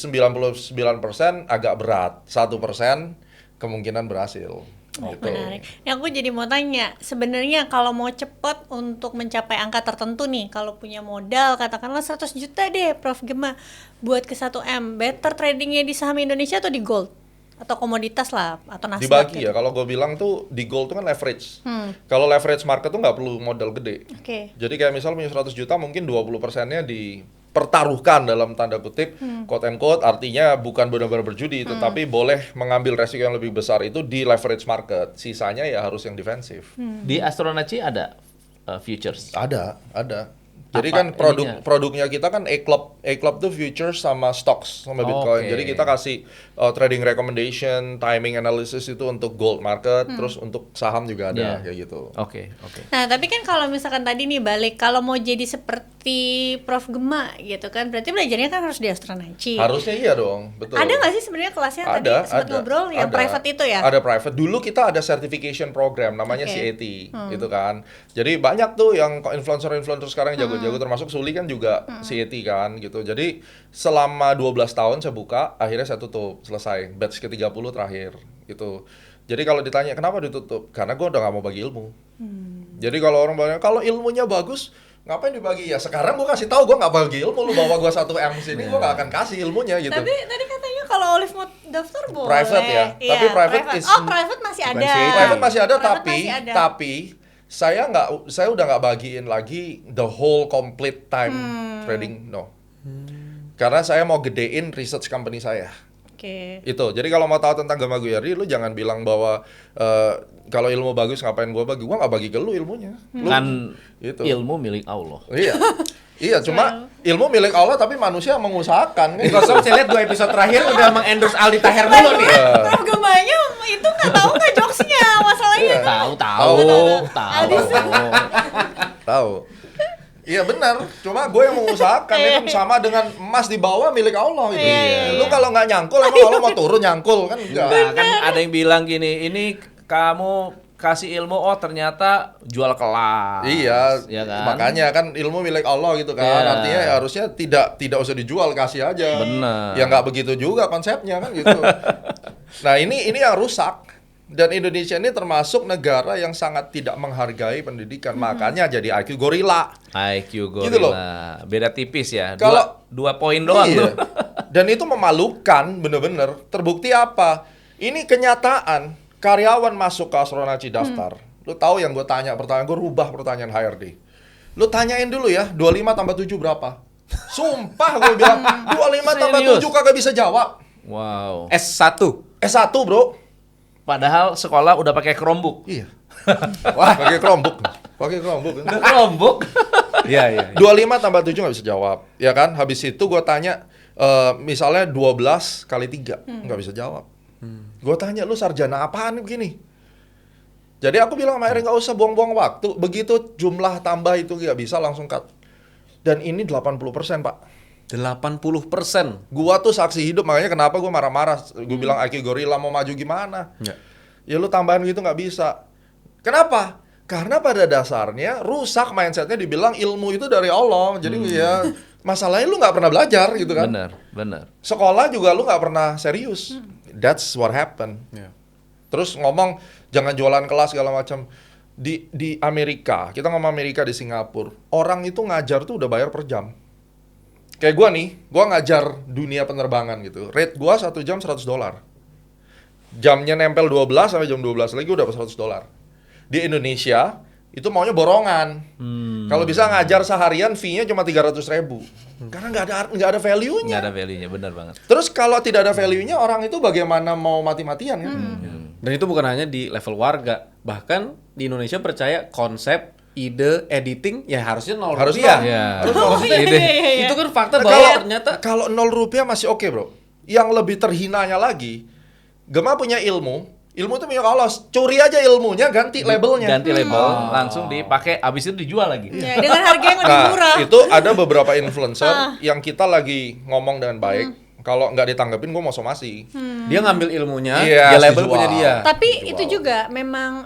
Speaker 1: agak berat. 1% kemungkinan berhasil. Gitu.
Speaker 3: Menarik. Yang aku jadi mau tanya, sebenarnya kalau mau cepet untuk mencapai angka tertentu nih, kalau punya modal katakanlah 100 juta deh Prof Gema buat ke 1M, better tradingnya di saham Indonesia atau di gold? Atau komoditas lah, atau Nasdaq
Speaker 1: Dibagi
Speaker 3: gitu?
Speaker 1: ya, kalau gue bilang tuh di gold tuh kan leverage. Kalau leverage market tuh nggak perlu modal gede.
Speaker 3: Oke.
Speaker 1: Jadi kayak misal punya 100 juta mungkin 20%-nya dipertaruhkan dalam tanda kutip, quote and quote, artinya bukan benar-benar berjudi, tetapi boleh mengambil resiko yang lebih besar itu di leverage market. Sisanya ya harus yang defensif.
Speaker 2: Di Astronaci ada futures.
Speaker 1: Ada. Jadi
Speaker 2: Apa
Speaker 1: kan produknya kita kan A-Club tuh futures sama stocks sama Bitcoin.
Speaker 2: Oke.
Speaker 1: Jadi kita kasih trading recommendation, timing analysis itu untuk gold market, terus untuk saham juga ada kayak gitu.
Speaker 2: Oke.
Speaker 3: Nah, tapi kan kalau misalkan tadi nih balik, kalau mau jadi seperti Prof Gema gitu kan, berarti belajarnya kan harus di Astronaci.
Speaker 1: Gitu. Harusnya iya dong, betul.
Speaker 3: Ada nggak sih sebenarnya kelasnya tadi sempat ngobrol yang private itu ya?
Speaker 1: Ada private. Dulu kita ada certification program namanya CAT, gitu kan. Jadi banyak tuh yang influencer sekarang jago-jago, termasuk Suli kan juga CAT kan gitu. Jadi selama 12 tahun saya buka, akhirnya saya tutup, selesai. Batch ke-30 terakhir gitu. Jadi kalau ditanya kenapa ditutup? Karena gue udah gak mau bagi ilmu. Jadi kalau orang banyak, kalau ilmunya bagus, ngapain dibagi? Ya sekarang gue kasih tahu gue nggak bagi ilmu, lu bawa gue 1M sini, gue gak akan kasih ilmunya gitu.
Speaker 3: Tapi tadi katanya kalau Olive mau daftar boleh.
Speaker 1: Private ya,
Speaker 3: Iya,
Speaker 1: tapi private
Speaker 3: private masih ada.
Speaker 1: Private masih ada,
Speaker 3: Private
Speaker 1: tapi
Speaker 3: masih ada.
Speaker 1: saya udah nggak bagiin lagi the whole complete time trading, no. Karena saya mau gedein research company saya.
Speaker 3: Oke.
Speaker 1: Itu. Jadi kalau mau tahu tentang Gema Guyardi, lu jangan bilang bahwa kalau ilmu bagus ngapain gua bagi. Gua nggak bagi ke lu ilmunya. Lu,
Speaker 2: Kan
Speaker 1: itu.
Speaker 2: ilmu milik Allah.
Speaker 1: Iya. Iya, cuma ilmu milik Allah tapi manusia yang mengusahakan.
Speaker 4: Di kosong saya lihat 2 episode terakhir udah mengendorse Aldi Taher mulu nih.
Speaker 3: Prof Gemanya itu nggak tahu nggak jokesnya masalahnya.
Speaker 1: Tahu. Iya benar, cuma gue yang mengusahakan itu sama dengan emas di bawah milik Allah gitu. Lu kalau nggak nyangkul, emang Allah mau turun nyangkul kan enggak.
Speaker 2: Nah, kan ada yang bilang gini, ini kamu kasih ilmu, oh ternyata jual kelas.
Speaker 1: Iya,
Speaker 2: ya kan?
Speaker 1: makanya kan ilmu milik Allah gitu kan.
Speaker 2: Iya.
Speaker 1: Artinya ya harusnya tidak usah dijual, kasih aja.
Speaker 2: Benar.
Speaker 1: Ya nggak begitu juga konsepnya kan gitu. Nah ini yang rusak. Dan Indonesia ini termasuk negara yang sangat tidak menghargai pendidikan. Makanya jadi IQ gorila.
Speaker 2: IQ gorila.
Speaker 1: Gitu loh.
Speaker 2: Beda tipis ya.
Speaker 1: Kalau-
Speaker 2: dua poin doang tuh.
Speaker 1: Iya. Dan itu memalukan bener-bener. Terbukti apa? Ini kenyataan. Karyawan masuk ke Astronaci daftar. Lu tahu yang gue tanya pertanyaan, gue rubah pertanyaan HRD. Lu tanyain dulu ya, 25 tambah 7 berapa? Sumpah gue bilang, 25 tambah
Speaker 2: Serius?
Speaker 1: 7 kagak bisa jawab.
Speaker 2: Wow.
Speaker 4: S1.
Speaker 1: S1 bro.
Speaker 2: Padahal sekolah udah pakai Chromebook.
Speaker 1: Iya. Wah, pakai Chromebook. Pakai Chromebook.
Speaker 2: Udah Chromebook.
Speaker 4: Iya, iya.
Speaker 1: 25 tambah 7 nggak bisa jawab. Ya kan? Habis itu gue tanya, misalnya 12 kali 3. Nggak bisa jawab. Gue tanya, lu sarjana apaan begini? Jadi aku bilang sama Erin, nggak usah buang-buang waktu. Begitu jumlah tambah itu nggak bisa, langsung cut. Dan ini 80% Pak.
Speaker 4: 80%.
Speaker 1: Gua tuh saksi hidup, makanya kenapa gue marah-marah. Gue bilang IQ gorila mau maju gimana?
Speaker 4: Ya.
Speaker 1: Ya lu tambahan gitu nggak bisa. Kenapa? Karena pada dasarnya rusak mindsetnya, dibilang ilmu itu dari Allah. Jadi ya masalahnya lu nggak pernah belajar gitu kan.
Speaker 2: Benar.
Speaker 1: Sekolah juga lu nggak pernah serius. That's what happened.
Speaker 4: Ya.
Speaker 1: Terus ngomong jangan jualan kelas segala macam. Di Amerika, kita ngomong Amerika, di Singapura, orang itu ngajar tuh udah bayar per jam. Kayak gua nih, gua ngajar dunia penerbangan gitu. Rate gua 1 jam $100. Jamnya nempel 12 sampai jam 12 lagi udah $100. Di Indonesia itu maunya borongan. Kalau bisa ngajar seharian fee-nya cuma 300.000. Karena nggak ada value-nya.
Speaker 2: Nggak ada value-nya, benar banget.
Speaker 1: Terus kalau tidak ada value-nya, orang itu bagaimana mau mati-matian kan?
Speaker 4: Dan itu bukan hanya di level warga, bahkan di Indonesia percaya konsep ide editing ya harusnya 0
Speaker 1: Harus
Speaker 4: rupiah.
Speaker 2: Iya.
Speaker 1: Harus
Speaker 3: Oh,
Speaker 1: nol.
Speaker 3: iya, iya, iya.
Speaker 4: Itu kan fakta
Speaker 1: Nah,
Speaker 4: bahwa ternyata
Speaker 1: kalau 0 rupiah masih oke bro. Yang lebih terhinanya lagi, Gema punya ilmu itu punya Allah, curi aja ilmunya, ganti labelnya.
Speaker 2: Ganti label, langsung dipakai, abis itu dijual lagi.
Speaker 3: Ya, dengan harga yang lebih
Speaker 1: Nah,
Speaker 3: murah.
Speaker 1: itu ada beberapa influencer yang kita lagi ngomong dengan baik. Kalau nggak ditanggepin, gue mau somasi.
Speaker 4: dia ngambil ilmunya,
Speaker 1: Iya,
Speaker 4: dia label
Speaker 1: dijual.
Speaker 4: punya dia.
Speaker 3: Tapi
Speaker 1: Dijual.
Speaker 3: itu juga memang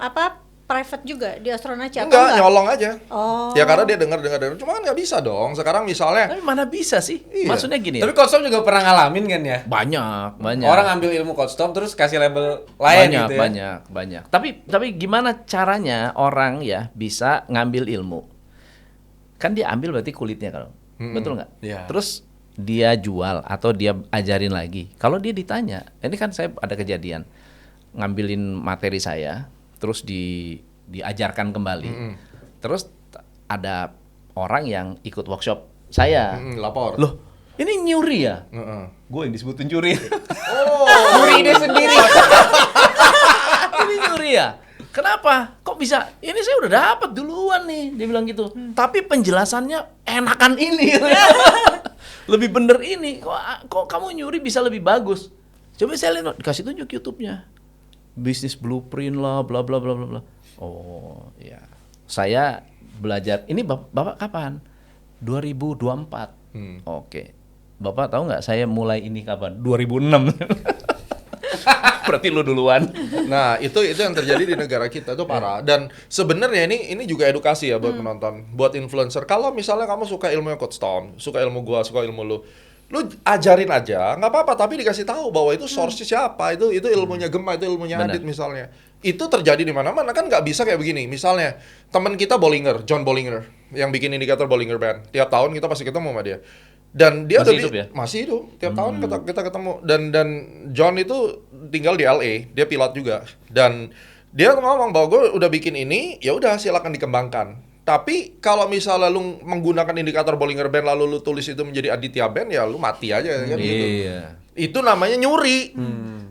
Speaker 3: private juga di Astronaci atau
Speaker 1: Enggak, nyolong aja.
Speaker 3: Oh.
Speaker 1: Ya karena dia dengar. Cuma kan nggak bisa dong. Sekarang misalnya,
Speaker 2: Tapi mana bisa sih?
Speaker 1: Iya.
Speaker 2: Maksudnya gini ya?
Speaker 4: Tapi Coach Tom juga pernah ngalamin kan ya?
Speaker 2: Banyak.
Speaker 4: Orang ngambil ilmu Coach Tom terus kasih label lain gitu ya.
Speaker 2: Banyak. Tapi gimana caranya orang ya bisa ngambil ilmu? Kan dia ambil berarti kulitnya kalau. Betul nggak?
Speaker 4: Iya.
Speaker 2: Terus dia jual atau dia ajarin lagi. Kalau dia ditanya, ini kan saya ada kejadian ngambilin materi saya, terus diajarkan kembali. Terus ada orang yang ikut workshop saya.
Speaker 1: lapor.
Speaker 2: Loh, ini nyuri ya?
Speaker 1: Heeh.
Speaker 2: Gue yang disebutin curi.
Speaker 1: Oh,
Speaker 4: Nyuri ide sendiri.
Speaker 2: Ini nyuri ya? Kenapa? Kok bisa? Ini saya udah dapat duluan nih, dia bilang gitu. Tapi penjelasannya enakan ini. Lebih bener ini. Kok kamu nyuri bisa lebih bagus? Coba saya lihat, dikasih tunjuk YouTube-nya. Bisnis blueprint lah, bla bla bla bla bla. Oh, iya. Saya belajar. Ini Bapak kapan? 2024. Oke. Bapak tahu nggak saya mulai ini kapan? 2006. Berarti lu duluan.
Speaker 1: Nah, itu yang terjadi di negara kita itu parah. Dan sebenarnya ini juga edukasi ya buat penonton, buat influencer. Kalau misalnya kamu suka ilmunya Coach Tom, suka ilmu gua, suka ilmu lu ajarin aja, nggak apa-apa. Tapi dikasih tahu bahwa itu source siapa, itu ilmunya Gema, itu ilmunya
Speaker 2: Benar.
Speaker 1: Adit misalnya. Itu terjadi di mana-mana kan, nggak bisa kayak begini. Misalnya teman kita Bollinger, John Bollinger, yang bikin indikator Bollinger Band. Tiap tahun kita pasti ketemu sama dia. Dan dia
Speaker 2: Masih
Speaker 1: udah
Speaker 2: hidup ya?
Speaker 1: masih hidup. Tiap tahun kita ketemu. Dan John itu tinggal di LA, dia pilot juga. Dan dia ngomong bahwa gue udah bikin ini, ya udah silakan dikembangkan. Tapi kalau misalnya lu menggunakan indikator Bollinger Band lalu lu tulis itu menjadi Aditya Band, ya lu mati aja kan gitu.
Speaker 2: Iya.
Speaker 1: Itu namanya nyuri.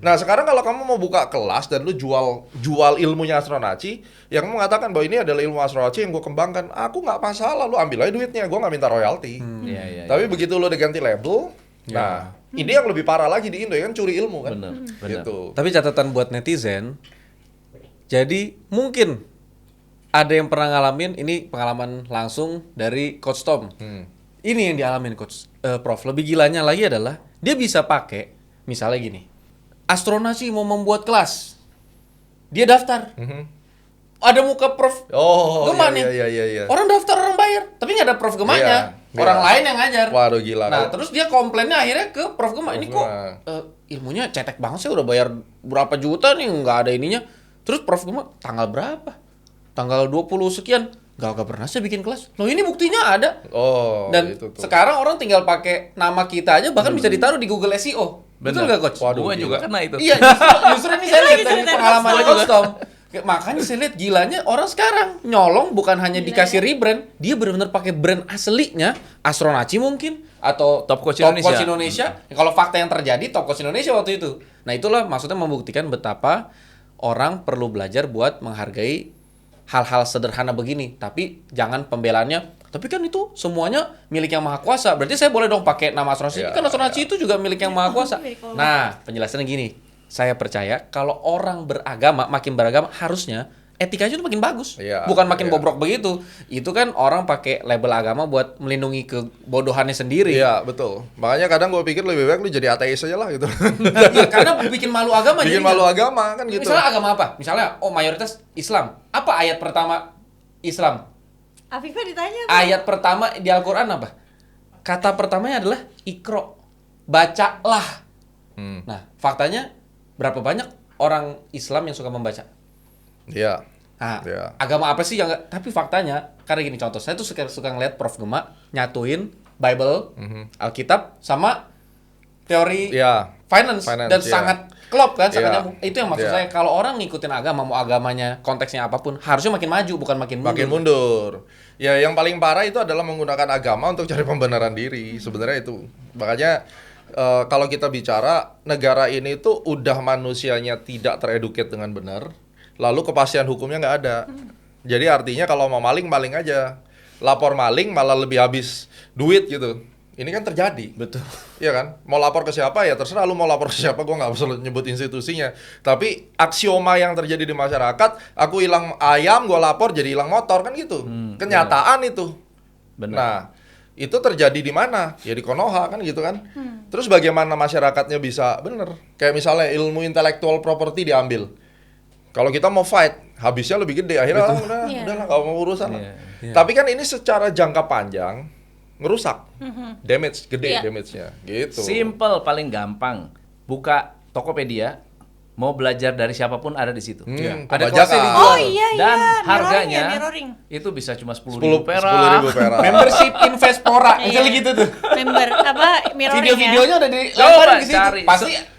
Speaker 1: Nah, sekarang kalau kamu mau buka kelas dan lu jual ilmunya Astronaci, yang kamu mengatakan bahwa ini adalah ilmu Astronaci yang gue kembangkan, aku nggak masalah, lu ambil aja duitnya, gue nggak minta royalti.
Speaker 2: Iya.
Speaker 1: Tapi begitu lu udah ganti label, nah ini yang lebih parah lagi di Indo ya kan, curi ilmu kan.
Speaker 2: Bener.
Speaker 1: Gitu.
Speaker 4: Tapi catatan buat netizen, jadi mungkin ada yang pernah ngalamin, ini pengalaman langsung dari Coach Tom. Ini yang dialamin Coach Prof. Lebih gilanya lagi adalah dia bisa pakai, misalnya gini, Astronaci mau membuat kelas, dia daftar. ada muka Prof
Speaker 1: Oh,
Speaker 4: Gema nih.
Speaker 1: iya.
Speaker 4: Orang daftar, orang bayar, tapi nggak ada Prof Gemanya.
Speaker 1: Iya,
Speaker 4: Orang
Speaker 1: iya.
Speaker 4: lain yang ngajar.
Speaker 1: Waduh, gila.
Speaker 4: Nah,
Speaker 1: Kalau-
Speaker 4: terus dia komplainnya akhirnya ke Prof Gema. Ini kok
Speaker 1: Gema.
Speaker 4: ilmunya cetek banget sih, udah bayar berapa juta nih, nggak ada ininya. Terus Prof Gema, tanggal berapa? Tanggal 20 sekian. Gak pernah saya bikin kelas. Loh, ini buktinya ada.
Speaker 1: Oh,
Speaker 4: Dan
Speaker 1: itu tuh.
Speaker 4: sekarang orang tinggal pakai nama kita aja, bahkan bisa ditaruh di Google SEO. Betul
Speaker 2: Bener.
Speaker 4: nggak, Coach?
Speaker 1: Waduh,
Speaker 2: Gua
Speaker 1: gila.
Speaker 2: juga kena itu.
Speaker 4: Iya, justru ini saya lihat dari
Speaker 3: ceritain.
Speaker 4: pengalaman
Speaker 2: Gua
Speaker 4: Coach
Speaker 2: juga.
Speaker 4: Tom. Makanya saya lihat gilanya orang sekarang nyolong bukan hanya dikasih rebrand, dia benar-benar pakai brand aslinya, Astronaci mungkin atau
Speaker 2: Top Coach Indonesia.
Speaker 4: Indonesia. Kalau fakta yang terjadi Top Coach Indonesia waktu itu. Nah, itulah maksudnya membuktikan betapa orang perlu belajar buat menghargai hal-hal sederhana begini, tapi jangan pembelaannya. Tapi kan itu semuanya milik yang maha kuasa. Berarti saya boleh dong pakai nama Astronaci.
Speaker 1: Ya,
Speaker 4: Kan Astronaci itu juga milik yang maha kuasa.
Speaker 3: milik Allah.
Speaker 4: Nah, penjelasannya gini. Saya percaya kalau orang beragama, makin beragama, harusnya etikanya itu makin bagus.
Speaker 1: Iya,
Speaker 4: Bukan makin
Speaker 1: iya.
Speaker 4: bobrok begitu. Itu kan orang pakai label agama buat melindungi kebodohannya sendiri.
Speaker 1: Iya, betul. Makanya kadang gue pikir lebih baik lu jadi ateis aja lah gitu.
Speaker 4: Iya, karena bikin malu agama.
Speaker 1: Bikin
Speaker 4: jadinya.
Speaker 1: malu agama kan gitu.
Speaker 4: Misalnya agama apa? Misalnya, mayoritas Islam. Apa ayat pertama Islam?
Speaker 3: Afifah ditanya tuh.
Speaker 4: Ayat pertama di Al-Quran apa? Kata pertamanya adalah ikro. Bacalah. Nah, faktanya berapa banyak orang Islam yang suka membaca?
Speaker 1: Iya.
Speaker 4: Nah,
Speaker 1: Iya.
Speaker 4: agama apa sih yang nggak? Tapi faktanya, karena gini contoh, saya tuh suka ngeliat Prof Gema nyatuin Bible, Alkitab, sama teori
Speaker 1: Iya.
Speaker 4: finance,
Speaker 1: Finance,
Speaker 4: dan
Speaker 1: iya.
Speaker 4: sangat klop kan, sangat
Speaker 1: Iya.
Speaker 4: nyambung. Itu yang maksud
Speaker 1: Iya.
Speaker 4: saya, kalau orang ngikutin agama, mau agamanya konteksnya apapun, harusnya makin maju, bukan makin mundur.
Speaker 1: Makin mundur. Ya, yang paling parah itu adalah menggunakan agama untuk cari pembenaran diri. Sebenarnya itu. Makanya kalau kita bicara negara ini tuh udah manusianya tidak tereduket dengan benar, lalu kepastian hukumnya nggak ada. Jadi artinya kalau mau maling, maling aja. Lapor maling malah lebih habis duit gitu. Ini kan terjadi.
Speaker 4: Betul.
Speaker 1: Iya kan? Mau lapor ke siapa ya terserah lu mau lapor ke siapa, gue nggak usah nyebut institusinya. Tapi aksioma yang terjadi di masyarakat, aku hilang ayam, gue lapor jadi hilang motor kan gitu. Kenyataan itu.
Speaker 2: Benar.
Speaker 1: Nah, itu terjadi di mana? Ya di Konoha kan gitu kan. Terus bagaimana masyarakatnya bisa bener? Kayak misalnya ilmu intellectual property diambil. Kalau kita mau fight, habisnya lebih gede. Akhirnya
Speaker 3: Iya.
Speaker 1: udahlah nggak mau urusan. lah.
Speaker 2: Iya.
Speaker 1: Tapi kan ini secara jangka panjang ngerusak, damage gede
Speaker 3: Iya.
Speaker 1: damage-nya, gitu.
Speaker 2: Simple, paling gampang. Buka Tokopedia, mau belajar dari siapapun ada di situ.
Speaker 1: Ada
Speaker 4: Ada
Speaker 1: kelasnya
Speaker 4: kelasnya
Speaker 1: dijual.
Speaker 3: Oh iya iya.
Speaker 2: Dan
Speaker 3: mirroring
Speaker 2: harganya
Speaker 3: ya, mirroring.
Speaker 2: itu bisa cuma
Speaker 1: 10
Speaker 2: 10.000 perak.
Speaker 1: 10.000 perak.
Speaker 4: Membership Investpora,
Speaker 3: Iya.
Speaker 4: misalnya gitu tuh.
Speaker 3: Member apa mirroring
Speaker 4: Video-videonya udah
Speaker 2: Coba
Speaker 4: dilemparin ke situ.
Speaker 2: cari.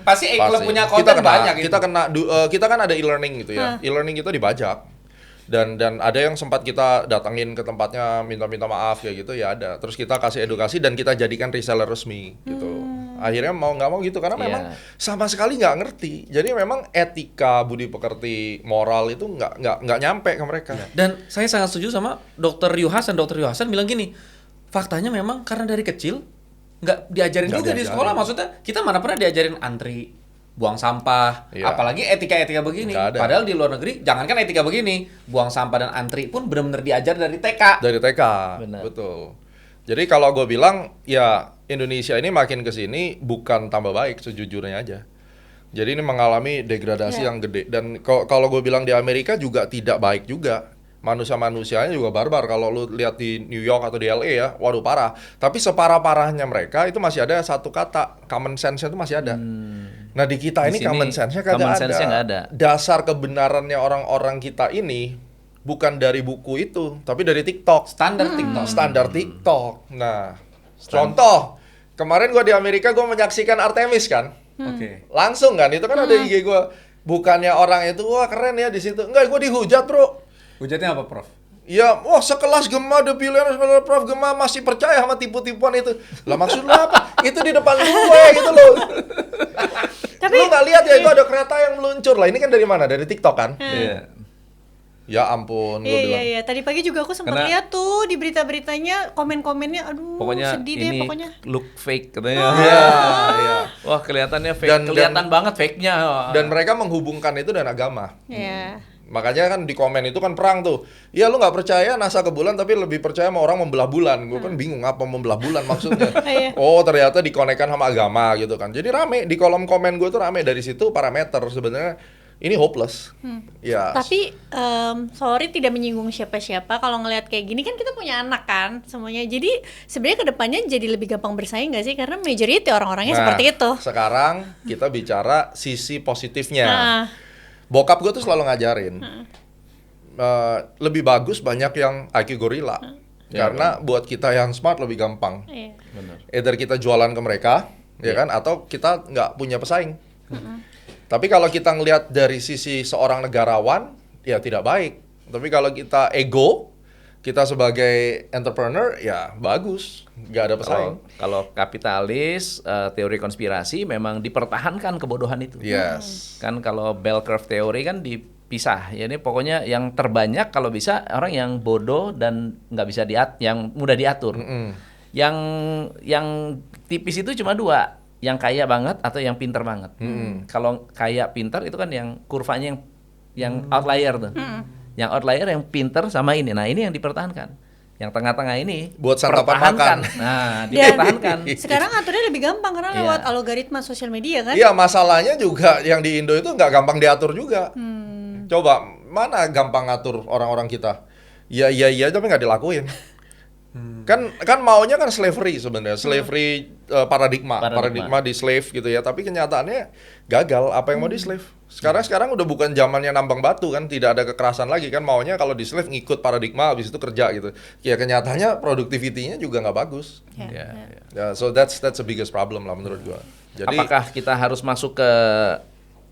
Speaker 4: Pasti klub
Speaker 1: Pasti.
Speaker 4: punya
Speaker 1: Kita
Speaker 4: konten
Speaker 1: kena,
Speaker 4: banyak gitu.
Speaker 1: kita kena kita kan ada e-learning gitu ya. E-learning kita dibajak. Dan ada yang sempat kita datangin ke tempatnya minta maaf kayak gitu ya ada. Terus kita kasih edukasi dan kita jadikan reseller resmi gitu. Akhirnya mau nggak mau gitu karena
Speaker 2: Iya.
Speaker 1: memang sama sekali nggak ngerti. Jadi memang etika, budi pekerti, moral itu nggak nyampe ke mereka.
Speaker 4: Dan saya sangat setuju sama Dr. Yuhasan. Dr. Yuhasan bilang gini, faktanya memang karena dari kecil nggak diajarin
Speaker 1: Nggak
Speaker 4: juga di
Speaker 1: diajarin.
Speaker 4: sekolah. Maksudnya kita mana pernah diajarin antri, buang sampah,
Speaker 1: Iya.
Speaker 4: apalagi etika-etika begini.
Speaker 1: Nggak ada.
Speaker 4: Padahal di luar negeri, jangankan etika begini, buang sampah dan antri pun benar-benar diajar dari TK.
Speaker 1: Dari TK,
Speaker 2: Benar.
Speaker 1: betul. Jadi kalau gue bilang ya Indonesia ini makin kesini bukan tambah baik sejujurnya aja. Jadi ini mengalami degradasi yang gede dan kalau gue bilang di Amerika juga tidak baik juga. Manusia-manusianya juga barbar. Kalau lu lihat di New York atau di LA ya, waduh parah. Tapi separah-parahnya mereka itu masih ada satu kata, common sense-nya itu masih ada. Nah di kita
Speaker 2: Di
Speaker 1: ini
Speaker 2: sini
Speaker 1: common sense-nya kagak
Speaker 2: common
Speaker 1: ada.
Speaker 2: sense-nya nggak ada.
Speaker 1: Dasar kebenarannya orang-orang kita ini bukan dari buku itu, tapi dari TikTok.
Speaker 4: Standar TikTok.
Speaker 1: Standar TikTok. Nah, contoh kemarin gua di Amerika gua menyaksikan Artemis kan,
Speaker 4: Oke.
Speaker 1: langsung kan itu kan ada IG gua. Bukannya orang itu wah keren ya di situ, enggak gua dihujat bro.
Speaker 4: Hujatnya apa, Prof?
Speaker 1: Ya, wah sekelas Gema The Billionaires Prof Gema masih percaya sama tipu-tipuan itu. Lah maksud lu apa? Itu di depan gue gitu loh.
Speaker 3: Tapi-
Speaker 1: lu nggak lihat ya itu ada kereta yang meluncur lah. Ini kan dari mana? Dari TikTok kan?
Speaker 2: Iya.
Speaker 1: Ya ampun, gue
Speaker 3: Iya iya
Speaker 1: bilang.
Speaker 3: iya. Tadi pagi juga aku sempat
Speaker 2: Karena-
Speaker 3: lihat tuh di berita-beritanya komen-komennya, aduh
Speaker 2: Pokoknya
Speaker 3: sedih deh
Speaker 2: ini
Speaker 3: pokoknya.
Speaker 2: look fake katanya.
Speaker 1: Iya, iya.
Speaker 2: Wah, kelihatannya fake.
Speaker 1: Dan-
Speaker 2: Kelihatan banget fake-nya.
Speaker 1: Dan mereka menghubungkan itu dan agama.
Speaker 3: Iya.
Speaker 1: Makanya kan di komen itu kan perang tuh. Ya lu nggak percaya NASA ke bulan tapi lebih percaya sama orang membelah bulan. Gue kan bingung apa membelah bulan maksudnya.
Speaker 3: Iya.
Speaker 1: Oh ternyata dikonekkan sama agama gitu kan. Jadi rame di kolom komen gue tuh rame dari situ parameter sebenarnya ini hopeless. Ya.
Speaker 3: Tapi sorry tidak menyinggung siapa-siapa, kalau ngelihat kayak gini kan kita punya anak kan semuanya. Jadi sebenarnya kedepannya jadi lebih gampang bersaing nggak sih? Karena majority orang-orangnya seperti itu.
Speaker 1: Sekarang kita bicara sisi positifnya.
Speaker 3: Nah,
Speaker 1: Bokap gue tuh selalu ngajarin, lebih bagus banyak yang IQ gorila. Karena buat kita yang smart lebih gampang.
Speaker 3: iya.
Speaker 1: Either kita jualan ke mereka, ya kan, atau kita nggak punya pesaing. Tapi kalau kita ngelihat dari sisi seorang negarawan, ya tidak baik. Tapi kalau kita ego, kita sebagai entrepreneur, ya bagus, nggak ada pesaing.
Speaker 2: Kalau kapitalis, teori konspirasi memang dipertahankan kebodohan itu.
Speaker 1: Yes.
Speaker 2: Kan kalau bell curve teori kan dipisah. Ya ini pokoknya yang terbanyak kalau bisa orang yang bodoh dan nggak bisa yang mudah diatur. Yang tipis itu cuma dua, yang kaya banget atau yang pinter banget. Kalau kaya pinter itu kan yang kurvanya yang outlier tuh. Yang outlier yang pinter sama ini. Nah ini yang dipertahankan. Yang tengah-tengah ini
Speaker 1: Buat santapan
Speaker 2: pertahankan.
Speaker 1: makan.
Speaker 2: Nah
Speaker 3: Dan
Speaker 2: dipertahankan.
Speaker 3: sekarang aturnya lebih gampang karena
Speaker 2: Iya.
Speaker 3: lewat algoritma sosial media kan.
Speaker 1: Iya, masalahnya juga yang di Indo itu nggak gampang diatur juga. Coba, mana gampang ngatur orang-orang kita? Iya, tapi nggak dilakuin. Kan maunya kan slavery sebenarnya, slavery paradigma di slave gitu ya. Tapi kenyataannya gagal. Apa yang mau di slave? Sekarang udah bukan zamannya nambang batu kan, tidak ada kekerasan lagi kan. Maunya kalau di slave ngikut paradigma, habis itu kerja gitu. Ya kenyataannya produktivitinya juga nggak bagus.
Speaker 3: Ya.
Speaker 1: Ya, so that's the biggest problem lah menurut gua. Jadi
Speaker 2: Apakah kita harus masuk ke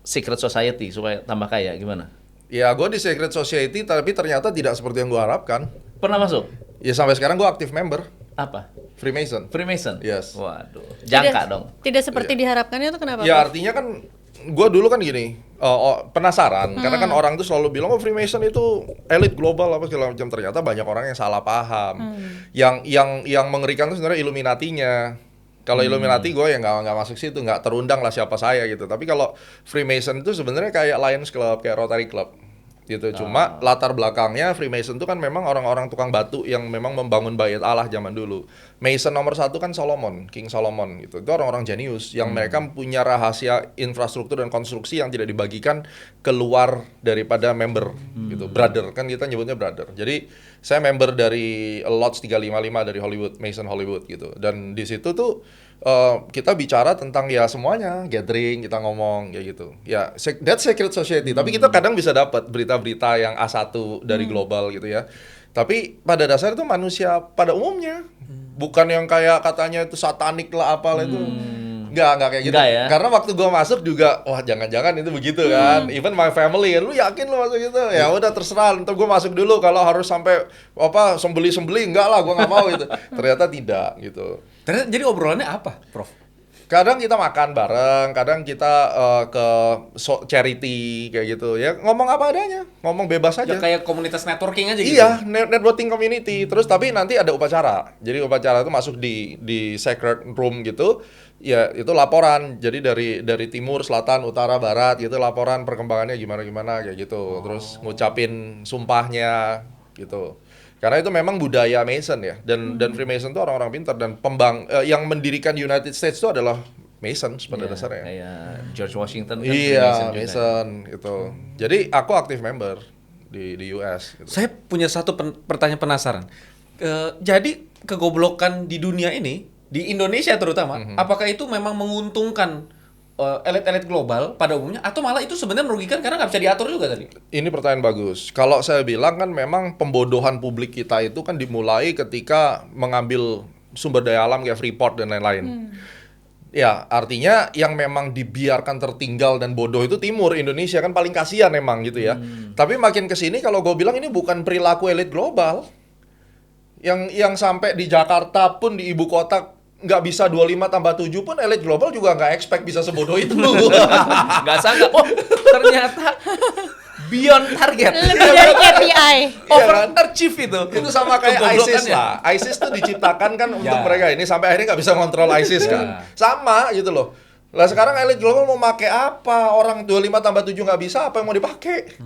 Speaker 2: secret society supaya tambah kaya? Gimana?
Speaker 1: ya gua di secret society, tapi ternyata tidak seperti yang gua harapkan.
Speaker 2: Pernah masuk?
Speaker 1: Ya sampai sekarang gua aktif member
Speaker 2: Apa?
Speaker 1: Freemason.
Speaker 2: Freemason?
Speaker 1: Yes.
Speaker 2: Waduh, jangka dong.
Speaker 3: Tidak seperti diharapkannya itu kenapa?
Speaker 1: Ya
Speaker 3: Prof?
Speaker 1: artinya kan gue dulu kan gini penasaran karena kan orang tuh selalu bilang Freemason itu elit global apa segala macam, ternyata banyak orang yang salah paham. Yang mengerikan tuh sebenarnya Illuminati-nya. Kalau Illuminati gue ya nggak masuk situ, nggak terundang lah siapa saya gitu. Tapi kalau Freemason itu sebenarnya kayak Lions Club, kayak Rotary Club gitu. Cuma latar belakangnya Freemason itu kan memang orang-orang tukang batu yang memang membangun bait Allah zaman dulu. Mason nomor 1 kan Solomon, King Solomon gitu. Itu orang-orang jenius yang mereka punya rahasia infrastruktur dan konstruksi yang tidak dibagikan keluar daripada member gitu. Brother kan kita nyebutnya brother. Jadi saya member dari Lodge 355 dari Hollywood, Mason Hollywood gitu. Dan di situ tuh kita bicara tentang ya semuanya, gathering, kita ngomong kayak gitu. Ya, that's secret society. Tapi kita kadang bisa dapat berita-berita yang A1 dari global gitu ya. Tapi pada dasarnya itu manusia pada umumnya. Bukan yang kayak katanya itu satanik lah apalah itu. Enggak kayak gitu.
Speaker 2: Enggak ya?
Speaker 1: Karena waktu gua masuk juga, wah jangan-jangan itu begitu kan. Even my family, lu yakin lu masuk gitu? Ya udah terserah, ntar gua masuk dulu kalau harus sampai apa sembeli-sembeli, enggak lah gua nggak mau gitu. Ternyata tidak gitu.
Speaker 4: Ternyata jadi obrolannya apa, Prof?
Speaker 1: Kadang kita makan bareng, kadang kita ke charity kayak gitu ya, ngomong apa adanya, ngomong bebas aja.
Speaker 4: Ya kayak komunitas networking aja gitu.
Speaker 1: Iya, networking community. Terus tapi nanti ada upacara. Jadi upacara itu masuk di sacred room gitu. Ya, itu laporan. Jadi dari timur, selatan, utara, barat gitu laporan perkembangannya gimana kayak gitu. Terus ngucapin sumpahnya gitu. Karena itu memang budaya Mason ya. Dan Freemason itu orang-orang pintar dan yang mendirikan United States itu adalah Mason pada dasarnya.
Speaker 2: Kayak George Washington kan
Speaker 1: Iya,
Speaker 2: juga.
Speaker 1: Mason gitu. Jadi aku aktif member di US gitu.
Speaker 4: Saya punya satu pertanyaan penasaran. Jadi kegoblokan di dunia ini, di Indonesia terutama, apakah itu memang menguntungkan elit-elit global pada umumnya, atau malah itu sebenarnya merugikan karena nggak bisa diatur juga tadi?
Speaker 1: Ini pertanyaan bagus. Kalau saya bilang kan memang pembodohan publik kita itu kan dimulai ketika mengambil sumber daya alam kayak Freeport dan lain-lain. Ya, artinya yang memang dibiarkan tertinggal dan bodoh itu timur Indonesia kan paling kasihan emang gitu ya. Tapi makin kesini kalau gue bilang ini bukan perilaku elit global. Yang sampai di Jakarta pun di ibu kota nggak bisa 25 tambah 7 pun elit global juga nggak expect bisa sebodoh itu.
Speaker 2: Nggak sangka, oh ternyata beyond target.
Speaker 3: Lebih dari KPI.
Speaker 2: Overachieve itu.
Speaker 1: Itu sama kayak ISIS
Speaker 2: Kegoblokannya.
Speaker 1: lah. ISIS tuh diciptakan kan untuk
Speaker 4: Ya.
Speaker 1: mereka ini sampai akhirnya nggak bisa ngontrol ISIS kan. Sama gitu loh. Lah sekarang elit global mau pakai apa? Orang 25 tambah 7 nggak bisa, apa yang mau dipakai?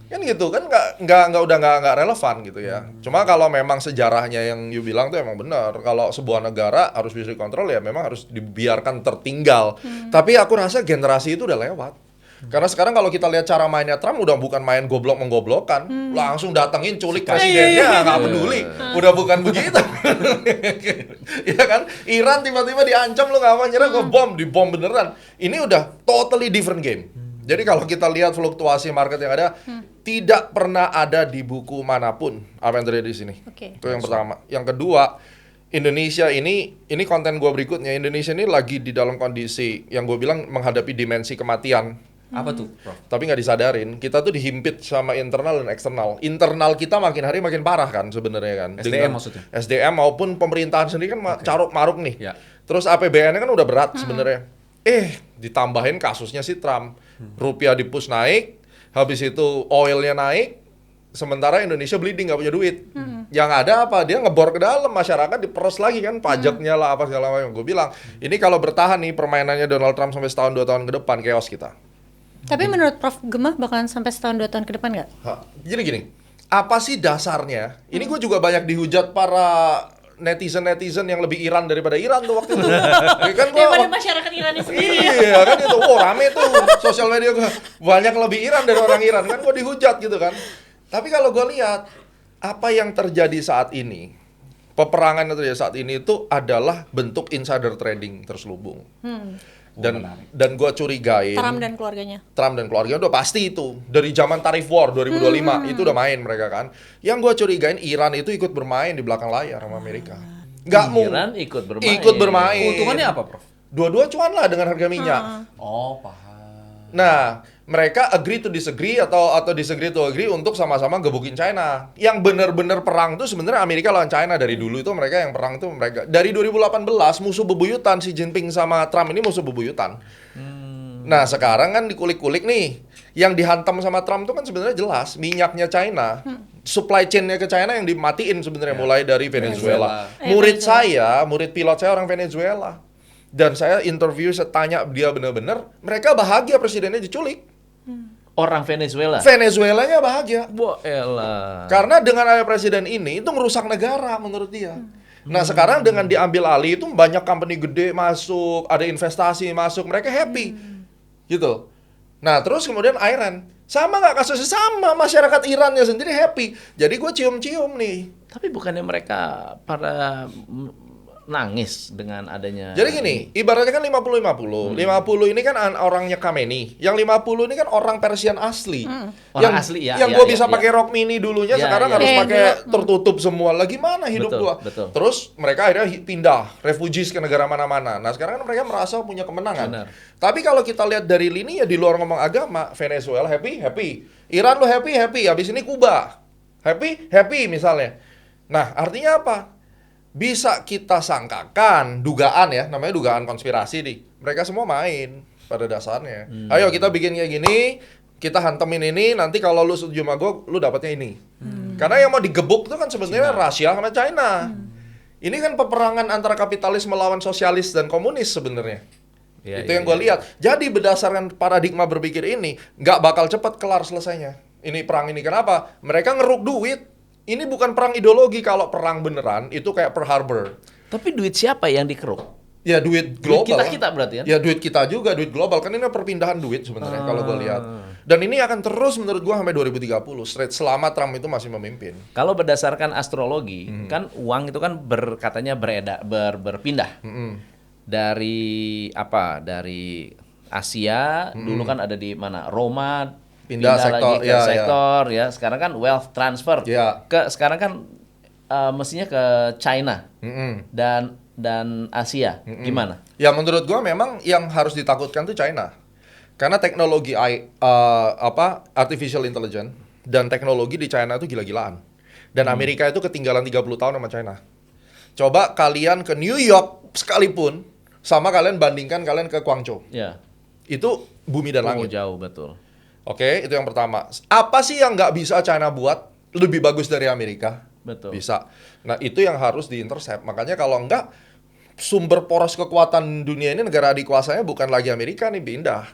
Speaker 1: Kan gitu kan nggak relevan gitu ya. Cuma kalau memang sejarahnya yang you bilang tuh emang benar. Kalau sebuah negara harus bisa dikontrol ya memang harus dibiarkan tertinggal. Tapi aku rasa generasi itu udah lewat. Karena sekarang kalau kita lihat cara mainnya Trump udah bukan main goblok-menggoblokan, langsung datengin culik presidennya, nggak peduli, udah bukan begitu. Ya kan? Iran tiba-tiba diancam lu nggak mau nyerah, gue dibom beneran. Ini udah totally different game. Jadi kalau kita lihat fluktuasi market yang ada, tidak pernah ada di buku manapun apa yang terjadi di sini.
Speaker 3: Oke.
Speaker 1: Itu yang pertama. Yang kedua, Indonesia ini konten gue berikutnya. Indonesia ini lagi di dalam kondisi yang gue bilang menghadapi dimensi kematian.
Speaker 4: Apa tuh, Prof?
Speaker 1: Tapi nggak disadarin, kita tuh dihimpit sama internal dan eksternal. Internal kita makin hari makin parah kan sebenarnya kan.
Speaker 4: SDM maksudnya?
Speaker 1: SDM maupun pemerintahan sendiri kan caruk maruk nih.
Speaker 4: Ya.
Speaker 1: Terus APBN-nya kan udah berat sebenarnya. Ditambahin kasusnya si Trump. Rupiah di-push naik, habis itu oilnya naik, sementara Indonesia bleeding nggak punya duit. Yang ada apa? Dia ngebor ke dalam, masyarakat diperes lagi kan, pajaknya lah apa segala macam. Gue bilang, ini kalau bertahan nih permainannya Donald Trump sampai setahun 2 tahun ke depan, chaos kita.
Speaker 3: Tapi menurut Prof Gemma bakalan sampai setahun 2 tahun ke depan nggak?
Speaker 1: Gini, apa sih dasarnya? Ini gue juga banyak dihujat para netizen yang lebih Iran daripada Iran tuh waktu itu. Ya kan gua,
Speaker 3: Daripada masyarakat Iran sendiri ya.
Speaker 1: iya kan itu, rame tuh sosial media gue banyak lebih Iran dari orang Iran kan, gue dihujat gitu kan. Tapi kalau gue lihat apa yang terjadi saat ini, peperangan yang terjadi saat ini itu adalah bentuk insider trading terselubung. Dan gue curigain
Speaker 3: Trump dan keluarganya.
Speaker 1: Trump dan keluarganya udah pasti itu dari zaman tarif war 2025 itu udah main mereka kan. Yang gue curigain Iran itu ikut bermain di belakang layar sama Amerika. Nggak
Speaker 2: Iran ikut bermain.
Speaker 1: Ikut bermain.
Speaker 4: Keuntungannya apa, Prof?
Speaker 1: Dua-dua cuan lah dengan harga minyak.
Speaker 4: Oh, paham.
Speaker 1: Nah, mereka agree to disagree atau disagree to agree untuk sama-sama gebukin China. Yang benar-benar perang tuh sebenarnya Amerika lawan China dari dulu itu mereka yang perang tuh mereka. Dari 2018 musuh bebuyutan Xi Jinping sama Trump ini musuh bebuyutan. Nah, sekarang kan dikulik-kulik nih. Yang dihantam sama Trump tuh kan sebenarnya jelas minyaknya China. Supply chain-nya ke China yang dimatiin sebenarnya mulai dari Venezuela. Murid pilot saya orang Venezuela. Dan saya interview, saya tanya dia benar-benar, mereka bahagia presidennya diculik.
Speaker 2: Orang Venezuela.
Speaker 1: Venezuelanya bahagia.
Speaker 2: Wah, elah.
Speaker 1: Karena dengan ada presiden ini, itu merusak negara menurut dia. Nah sekarang dengan diambil alih itu banyak company gede masuk, ada investasi masuk, mereka happy. Gitu. Nah terus kemudian Iran, sama nggak kasusnya? Sama, masyarakat Irannya sendiri happy. Jadi gue cium-cium nih.
Speaker 2: Tapi bukannya mereka pada nangis dengan adanya.
Speaker 1: Jadi gini, ibaratnya kan 50-50. 50 ini kan orangnya Khamenei. Yang 50 ini kan orang Persian asli.
Speaker 2: Orang asli, ya,
Speaker 1: Yang
Speaker 2: ya,
Speaker 1: gue
Speaker 2: ya,
Speaker 1: bisa
Speaker 2: ya.
Speaker 1: pakai rok mini dulunya,
Speaker 2: Ya,
Speaker 1: sekarang
Speaker 2: ya.
Speaker 1: harus
Speaker 3: Ya,
Speaker 1: pakai
Speaker 3: dulu.
Speaker 1: tertutup semua. Lagi mana hidup
Speaker 2: Betul,
Speaker 1: gua?
Speaker 2: betul.
Speaker 1: Terus mereka akhirnya pindah, refugees ke negara mana-mana. Nah sekarang kan mereka merasa punya kemenangan.
Speaker 2: Benar.
Speaker 1: Tapi kalau kita lihat dari lini ya di luar ngomong agama, Venezuela happy, Iran lo happy, habis ini Kuba happy misalnya. Nah artinya apa? Bisa kita sangkakan, dugaan ya, namanya dugaan konspirasi nih. Mereka semua main pada dasarnya. Ayo kita bikin kayak gini, kita hantemin ini, nanti kalau lu setuju sama gue, lu dapatnya ini. Karena yang mau digebuk itu kan sebenarnya Rusia sama China. Ini kan peperangan antara kapitalis melawan sosialis dan komunis sebenarnya.
Speaker 2: Ya,
Speaker 1: Itu
Speaker 2: ya,
Speaker 1: yang gue
Speaker 2: ya.
Speaker 1: lihat. Jadi berdasarkan paradigma berpikir ini, nggak bakal cepat kelar selesainya. Ini perang ini kenapa? Mereka ngeruk duit. Ini bukan perang ideologi. Kalau perang beneran itu kayak Pearl Harbor.
Speaker 2: Tapi duit siapa yang dikeruk?
Speaker 1: Ya duit global.
Speaker 2: kita berarti kan?
Speaker 1: Ya duit kita juga, duit global. Kan ini perpindahan duit sebenarnya kalau gue lihat. Dan ini akan terus menurut gue sampai 2030 straight selama Trump itu masih memimpin.
Speaker 2: Kalau berdasarkan astrologi, kan uang itu kan katanya berpindah. Dari apa? Dari Asia, dulu kan ada di mana? Roma,
Speaker 1: Pindah sektor,
Speaker 2: lagi ke
Speaker 1: ya,
Speaker 2: sektor ya. Sekarang kan wealth transfer.
Speaker 1: Ya.
Speaker 2: Sekarang kan mestinya ke China dan Asia. Gimana?
Speaker 1: Ya menurut gua memang yang harus ditakutkan tuh China. Karena teknologi artificial intelligence dan teknologi di China itu gila-gilaan. Dan Amerika itu ketinggalan 30 tahun sama China. Coba kalian ke New York sekalipun sama kalian bandingkan kalian ke Guangzhou.
Speaker 2: Ya.
Speaker 1: Itu bumi dan langit.
Speaker 2: Jauh betul.
Speaker 1: Oke, itu yang pertama. Apa sih yang nggak bisa China buat lebih bagus dari Amerika?
Speaker 2: Betul.
Speaker 1: Bisa. Nah, itu yang harus diintercept. Makanya kalau enggak, sumber poros kekuatan dunia ini negara adik kuasanya bukan lagi Amerika nih, pindah.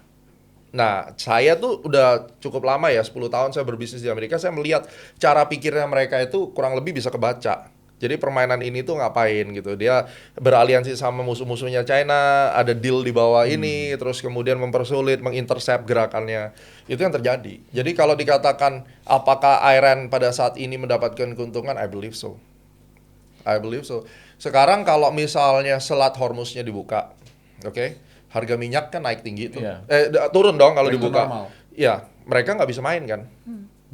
Speaker 1: Nah, saya tuh udah cukup lama ya, 10 tahun saya berbisnis di Amerika, saya melihat cara pikirnya mereka itu kurang lebih bisa kebaca. Jadi permainan ini tuh ngapain gitu. Dia beraliansi sama musuh-musuhnya China, ada deal di bawah ini, terus kemudian mempersulit, mengintercept gerakannya. Itu yang terjadi. Jadi kalau dikatakan apakah Iran pada saat ini mendapatkan keuntungan, I believe so. I believe so. Sekarang kalau misalnya Selat Hormuznya dibuka, oke, harga minyak kan naik tinggi tuh.
Speaker 4: Iya.
Speaker 1: Turun dong kalau
Speaker 4: Back to
Speaker 1: dibuka.
Speaker 4: normal.
Speaker 1: Iya, mereka nggak bisa main kan.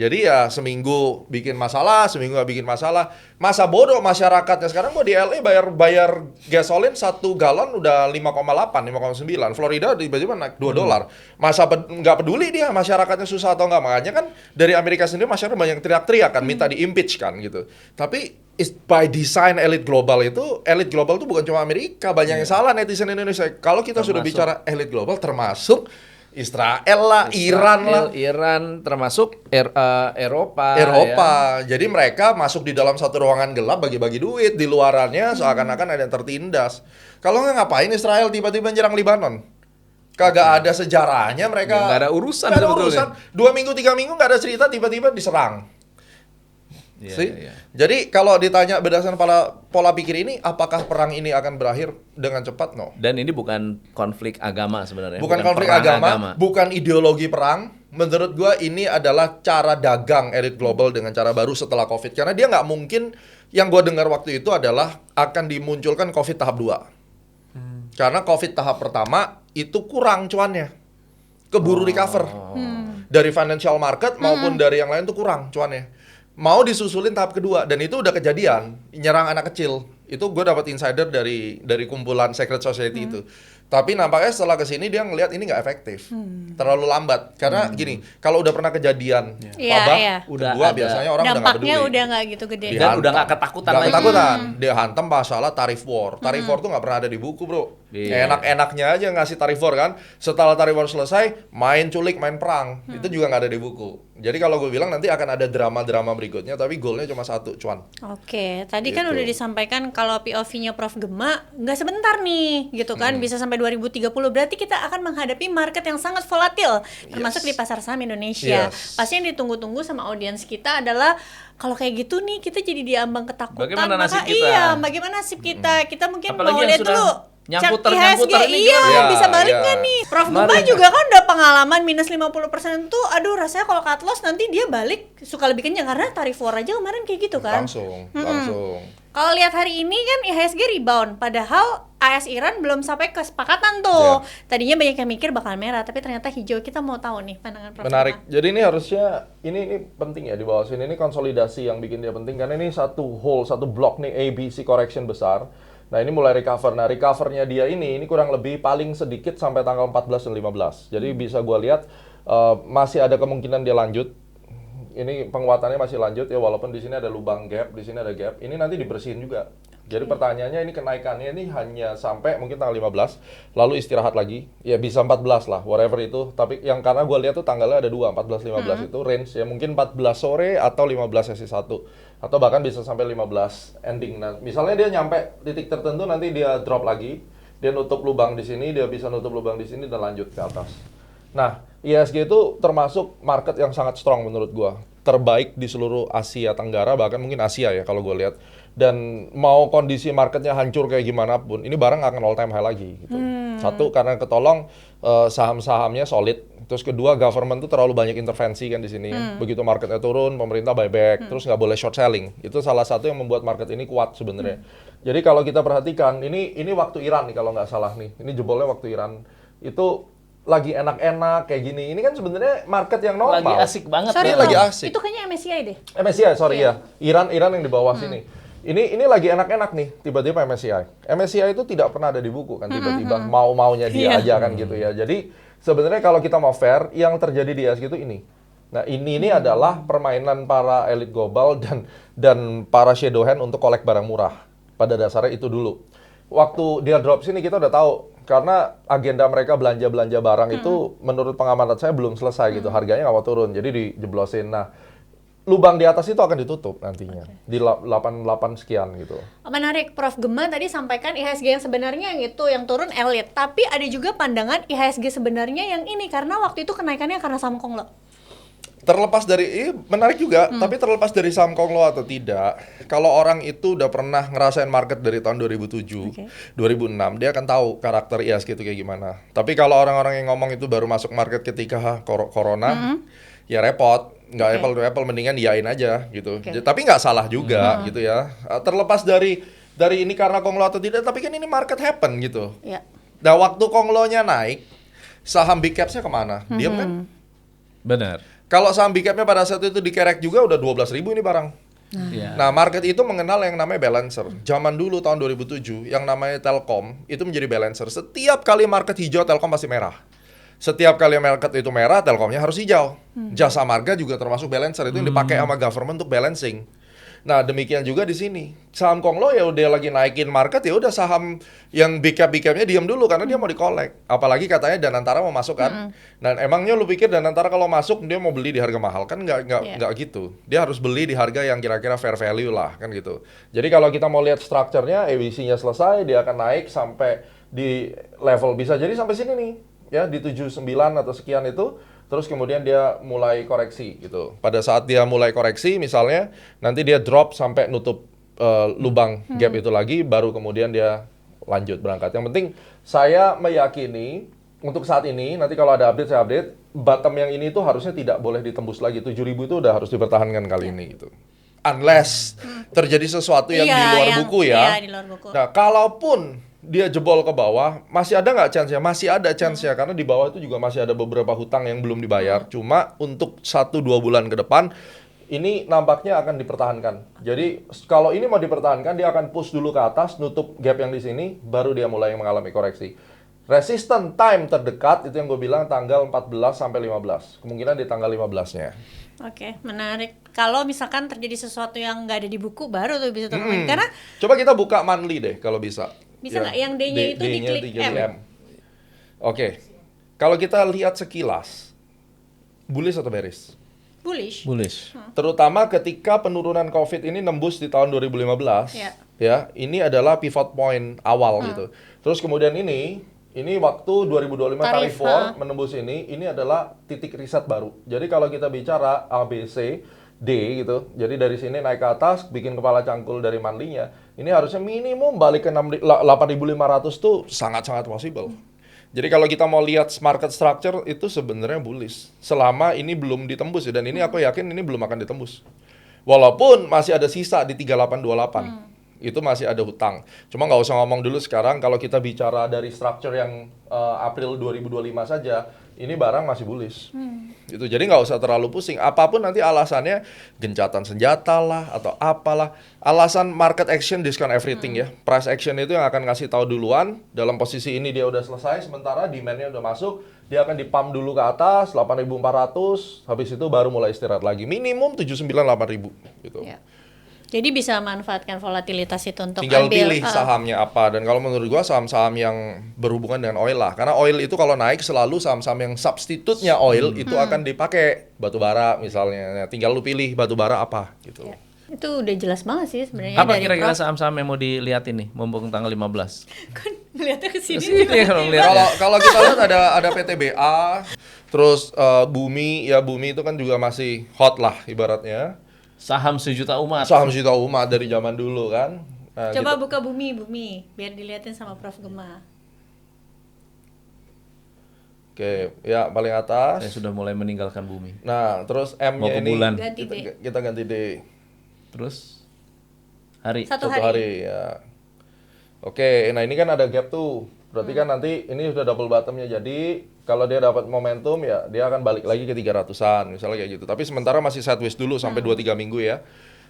Speaker 1: Jadi ya seminggu bikin masalah, seminggu nggak bikin masalah. Masa bodoh masyarakatnya. Sekarang gua di LA bayar gasolin 1 galon udah 5,8, 5,9. Florida tiba-tiba naik $2. Masa nggak peduli dia masyarakatnya susah atau nggak. Makanya kan dari Amerika sendiri masyarakat banyak teriak-teriak kan, minta di-impeach kan gitu. Tapi by design elit global itu bukan cuma Amerika, banyak yang salah netizen Indonesia. Kalau kita sudah bicara elit global termasuk Israel lah,
Speaker 2: Iran termasuk Eropa.
Speaker 1: Eropa. Jadi mereka masuk di dalam satu ruangan gelap bagi-bagi duit, di luarannya seakan-akan ada yang tertindas. Kalau nggak ngapain Israel tiba-tiba nyerang Libanon? Kagak ada sejarahnya mereka.
Speaker 2: Ya, nggak ada urusan
Speaker 1: Nggak ada
Speaker 2: sebetulnya.
Speaker 1: urusan. 2 minggu 3 minggu nggak ada cerita tiba-tiba diserang.
Speaker 2: Iya,
Speaker 1: See?
Speaker 2: iya.
Speaker 1: Jadi kalau ditanya berdasarkan pola pikir ini, apakah perang ini akan berakhir dengan cepat? No.
Speaker 2: Dan ini bukan konflik agama sebenarnya.
Speaker 1: Bukan konflik
Speaker 2: perang
Speaker 1: agama, bukan ideologi perang. Menurut gua ini adalah cara dagang elit global dengan cara baru setelah COVID. Karena dia nggak mungkin, yang gua dengar waktu itu adalah akan dimunculkan COVID tahap 2. Karena COVID tahap pertama itu kurang cuannya. Keburu recover. Dari financial market maupun dari yang lain tuh kurang cuannya. Mau disusulin tahap kedua, dan itu udah kejadian, nyerang anak kecil. Itu gue dapat insider dari kumpulan Secret Society itu. Tapi nampaknya setelah kesini dia ngelihat ini nggak efektif, terlalu lambat. Karena gini, kalau udah pernah kejadian
Speaker 3: Iya,
Speaker 1: wabah
Speaker 3: iya.
Speaker 2: Udah
Speaker 1: kedua
Speaker 2: ada.
Speaker 1: biasanya orang udah nggak peduli.
Speaker 3: Dampaknya udah nggak gitu gede.
Speaker 2: Dan udah nggak ketakutan
Speaker 1: Nggak
Speaker 2: lagi.
Speaker 1: ketakutan. Dia hantam masalah tarif war. Tarif war tuh nggak pernah ada di buku, bro.
Speaker 2: Iya.
Speaker 1: Enak-enaknya aja ngasih tarif war kan. Setelah tarif war selesai, main culik, main perang. Itu juga nggak ada di buku. Jadi kalau gue bilang nanti akan ada drama-drama berikutnya, tapi goalnya cuma satu, cuan.
Speaker 3: Oke, tadi kan
Speaker 1: Gitu.
Speaker 3: udah disampaikan kalau POV-nya Prof Gema nggak sebentar nih, gitu kan, bisa sampai 2030. Berarti kita akan menghadapi market yang sangat volatil, termasuk di pasar saham Indonesia.
Speaker 1: Yes.
Speaker 3: Pasti yang ditunggu-tunggu sama audiens kita adalah kalau kayak gitu nih kita jadi diambang ketakutan.
Speaker 2: Bagaimana nasib
Speaker 3: maka
Speaker 2: kita?
Speaker 3: iya, bagaimana nasib kita? Kita mungkin
Speaker 2: Apalagi
Speaker 3: mau
Speaker 2: yang
Speaker 3: lihat
Speaker 2: sudah
Speaker 3: dulu.
Speaker 2: nyangkuter
Speaker 3: IHSG,
Speaker 2: ini
Speaker 3: iya,
Speaker 1: gimana?
Speaker 3: bisa
Speaker 1: Ya,
Speaker 3: balik
Speaker 1: ya.
Speaker 3: nggak nih? Prof Gema
Speaker 2: Mari.
Speaker 3: juga kan udah pengalaman minus 50% tuh, aduh rasanya kalau cut loss nanti dia balik suka lebih kencang karena tarif war aja kemarin kayak gitu kan.
Speaker 1: Langsung.
Speaker 3: Kalau lihat hari ini kan IHSG rebound, padahal AS Iran belum sampai kesepakatan tuh. Tadinya banyak yang mikir bakal merah, tapi ternyata hijau. Kita mau tahu nih pandangan Prof.
Speaker 1: Menarik.
Speaker 3: Gema.
Speaker 1: Jadi ini harusnya ini penting ya di bawah sini. Ini konsolidasi yang bikin dia penting karena ini satu blok nih ABC correction besar. Nah, ini mulai recover. Nah, recovernya dia ini kurang lebih paling sedikit sampai tanggal 14 dan 15. Jadi bisa gua lihat masih ada kemungkinan dia lanjut. Ini penguatannya masih lanjut ya, walaupun di sini ada lubang gap, di sini ada gap. Ini nanti dibersihin juga. Jadi pertanyaannya ini kenaikannya ini hanya sampai mungkin tanggal 15, lalu istirahat lagi. Ya bisa 14 lah, whatever itu. Tapi yang karena gue lihat tuh tanggalnya ada 2, 14, 15 itu range ya, mungkin 14 sore atau 15 sesi 1. Atau bahkan bisa sampai 15 ending. Nah, misalnya dia nyampe titik tertentu nanti dia drop lagi, dia nutup lubang di sini, dia bisa nutup lubang di sini dan lanjut ke atas. Nah, IHSG itu termasuk market yang sangat strong menurut gua. Terbaik di seluruh Asia Tenggara, bahkan mungkin Asia ya kalau gua lihat. Dan mau kondisi marketnya hancur kayak gimana pun, ini barang akan all time high lagi gitu. Satu, karena ketolong saham-sahamnya solid. Terus kedua, government tuh terlalu banyak intervensi kan di sini. Begitu marketnya turun, pemerintah buyback, terus nggak boleh short selling. Itu salah satu yang membuat market ini kuat sebenarnya. Jadi kalau kita perhatikan, ini waktu Iran nih kalau nggak salah nih. Ini jebolnya waktu Iran. Itu lagi enak-enak kayak gini. Ini kan sebenarnya market yang normal.
Speaker 2: Lagi asik banget.
Speaker 3: Sorry,
Speaker 1: Ini lagi
Speaker 3: Prof.
Speaker 1: asik.
Speaker 3: Itu kayaknya MSCI deh.
Speaker 1: MSCI, sorry ya. Iran yang di bawah sini. Ini lagi enak-enak nih, tiba-tiba MSCI. MSCI itu tidak pernah ada di buku kan, tiba-tiba mau-maunya dia aja kan gitu ya. Jadi sebenarnya kalau kita mau fair, yang terjadi di IHSG itu ini. Nah, ini adalah permainan para elit global dan para shadow hand untuk collect barang murah. Pada dasarnya itu dulu. Waktu dia drop sini kita udah tahu, karena agenda mereka belanja barang itu menurut pengamatan saya belum selesai gitu. Harganya nggak mau turun, jadi dijeblosin. Nah, lubang di atas itu akan ditutup nantinya di 88 sekian gitu.
Speaker 3: Menarik, Prof Gema tadi sampaikan IHSG yang sebenarnya yang itu yang turun elit, tapi ada juga pandangan IHSG sebenarnya yang ini karena waktu itu kenaikannya karena Samkong loh.
Speaker 1: Terlepas dari, menarik juga, tapi terlepas dari saham konglo atau tidak, kalau orang itu udah pernah ngerasain market dari tahun 2007,
Speaker 3: Oke.
Speaker 1: 2006, dia akan tahu karakter IHSG itu kayak gimana. Tapi kalau orang-orang yang ngomong itu baru masuk market ketika corona, ya repot. Nggak
Speaker 3: Oke.
Speaker 1: apple to apple, mendingan diain aja gitu.
Speaker 3: Oke.
Speaker 1: Tapi nggak salah juga gitu ya. Terlepas dari ini karena konglo atau tidak, tapi kan ini market happen gitu.
Speaker 3: Ya.
Speaker 1: Nah, waktu konglonya naik, saham big caps-nya kemana? Diam kan?
Speaker 2: Benar.
Speaker 1: Kalau saham big cap-nya pada saat itu dikerek juga udah 12.000 ini barang.
Speaker 2: Iya.
Speaker 1: Nah, market itu mengenal yang namanya balancer. Zaman dulu tahun 2007 yang namanya Telkom itu menjadi balancer. Setiap kali market hijau, Telkom pasti merah. Setiap kali market itu merah, Telkomnya harus hijau. Jasa marga juga termasuk balancer, itu yang dipakai sama government untuk balancing. Nah, demikian juga di sini. Saham konglo ya udah lagi naikin market, ya udah saham yang big cap-nya diam dulu karena dia mau dikolek. Apalagi katanya Danantara mau masuk kan. Dan emangnya lu pikir Danantara kalau masuk dia mau beli di harga mahal? Kan nggak gitu. Dia harus beli di harga yang kira-kira fair value lah kan gitu. Jadi kalau kita mau lihat strukturnya, ABC-nya selesai, dia akan naik sampai di level bisa jadi sampai sini nih. Ya, di 79 atau sekian itu. Terus kemudian dia mulai koreksi gitu. Pada saat dia mulai koreksi misalnya, nanti dia drop sampai nutup lubang gap itu lagi, baru kemudian dia lanjut berangkat. Yang penting saya meyakini untuk saat ini, nanti kalau ada update saya update, bottom yang ini tuh harusnya tidak boleh ditembus lagi. 7.000 itu udah harus dipertahankan kali ini gitu. Unless terjadi sesuatu yang
Speaker 3: Iya,
Speaker 1: di luar
Speaker 3: yang-
Speaker 1: buku ya.
Speaker 3: iya, di luar buku.
Speaker 1: Nah, kalaupun dia jebol ke bawah, masih ada nggak chance-nya? Masih ada chance-nya, karena di bawah itu juga masih ada beberapa hutang yang belum dibayar. Cuma untuk 1-2 bulan ke depan, ini nampaknya akan dipertahankan. Jadi kalau ini mau dipertahankan, dia akan push dulu ke atas, nutup gap yang di sini, baru dia mulai mengalami koreksi. Resistance time terdekat, itu yang gue bilang tanggal 14 sampai 15. Kemungkinan di tanggal 15-nya.
Speaker 3: Oke, menarik. Kalau misalkan terjadi sesuatu yang nggak ada di buku, baru tuh bisa turun. Karena
Speaker 1: Coba kita buka monthly deh kalau bisa.
Speaker 3: Bisa nggak? Yang D-nya itu diklik
Speaker 1: 3 M. Oke. Kalau kita lihat sekilas, bullish atau bearish?
Speaker 3: bullish.
Speaker 2: Bullish.
Speaker 1: Terutama ketika penurunan COVID ini nembus di tahun 2015.
Speaker 3: Iya.
Speaker 1: Ya, ini adalah pivot point awal gitu. Terus kemudian ini waktu 2025 tarif war menembus ini adalah titik riset baru. Jadi kalau kita bicara A, B, C, D gitu. Jadi dari sini naik ke atas, bikin kepala cangkul dari monthly-nya. Ini harusnya minimum balik ke 8.500 tuh sangat-sangat possible. Jadi kalau kita mau lihat market structure itu sebenarnya bullish. Selama ini belum ditembus ya, dan ini aku yakin ini belum akan ditembus. Walaupun masih ada sisa di 3828. Itu masih ada hutang. Cuma nggak usah ngomong dulu sekarang, kalau kita bicara dari structure yang April 2025 saja, ini barang masih bullish. Itu jadi nggak usah terlalu pusing. Apapun nanti alasannya, gencatan senjata lah atau apalah, alasan market action discount everything ya. Price action itu yang akan ngasih tahu duluan. Dalam posisi ini dia udah selesai, sementara demand-nya udah masuk, dia akan dipump dulu ke atas 8.400, habis itu baru mulai istirahat lagi. Minimum 79.800 gitu.
Speaker 3: Ya. Jadi bisa manfaatkan volatilitas itu untuk
Speaker 1: Tinggal
Speaker 3: ambil
Speaker 1: pilih sahamnya apa, dan kalau menurut gua saham-saham yang berhubungan dengan oil lah, karena oil itu kalau naik selalu saham-saham yang substitutnya oil itu akan dipakai, batu bara misalnya. Nah, tinggal lu pilih batu bara apa gitu.
Speaker 3: Ya. Itu udah jelas banget sih sebenarnya
Speaker 2: Apa
Speaker 3: dari
Speaker 2: kira-kira
Speaker 3: Prof.
Speaker 2: saham-saham yang mau dilihat ini mumpung tanggal 15?
Speaker 3: Kan ngeliatnya ke sini.
Speaker 2: Kesini kalau ngeliat.
Speaker 1: Kalau kita lihat ada PTBA, terus Bumi itu kan juga masih hot lah ibaratnya.
Speaker 2: Saham sejuta umat.
Speaker 1: Saham juta umat dari zaman dulu kan. Nah,
Speaker 3: Coba
Speaker 1: gitu.
Speaker 3: buka bumi biar dilihatin sama Prof Gema.
Speaker 1: Oke, ya paling atas.
Speaker 2: Saya sudah mulai meninggalkan bumi.
Speaker 1: Nah, terus
Speaker 2: Mau
Speaker 1: M-nya
Speaker 2: ke
Speaker 1: ini
Speaker 2: bulan.
Speaker 3: Ganti D.
Speaker 1: kita ganti D.
Speaker 2: Terus hari.
Speaker 3: Satu
Speaker 1: Satu
Speaker 3: hari.
Speaker 1: hari ya. Oke, nah ini kan ada gap tuh. Berarti kan nanti ini sudah double bottomnya. Jadi kalau dia dapat momentum ya dia akan balik lagi ke 300-an misalnya kayak gitu. Tapi sementara masih sideways dulu sampai 2-3 minggu ya.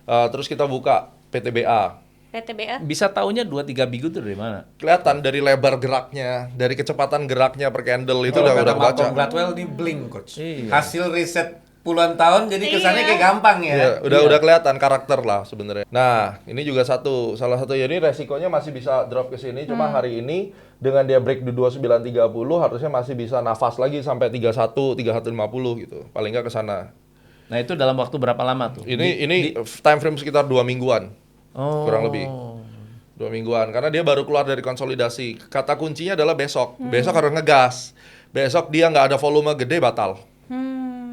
Speaker 1: Terus kita buka PTBA.
Speaker 3: PTBA.
Speaker 2: Bisa taunya 2-3 minggu itu dari mana?
Speaker 1: Kelihatan dari lebar geraknya, dari kecepatan geraknya per candle itu udah
Speaker 4: Kata
Speaker 1: kebaca.
Speaker 4: Malcolm Gladwell di blink coach.
Speaker 2: Iya.
Speaker 4: Hasil riset puluhan tahun jadi kesannya kayak gampang ya.
Speaker 1: Iya, udah kelihatan karakter lah sebenarnya. Nah, ini juga salah satu jadi resikonya masih bisa drop ke sini, cuma hari ini dengan dia break di 2930 harusnya masih bisa nafas lagi sampai 31, 3150 gitu. Paling nggak ke sana.
Speaker 2: Nah, itu dalam waktu berapa lama tuh?
Speaker 1: Ini time frame sekitar 2 mingguan.
Speaker 2: Oh.
Speaker 1: Kurang lebih. 2 mingguan karena dia baru keluar dari konsolidasi. Kata kuncinya adalah besok. Besok harus ngegas. Besok dia nggak ada volume gede batal.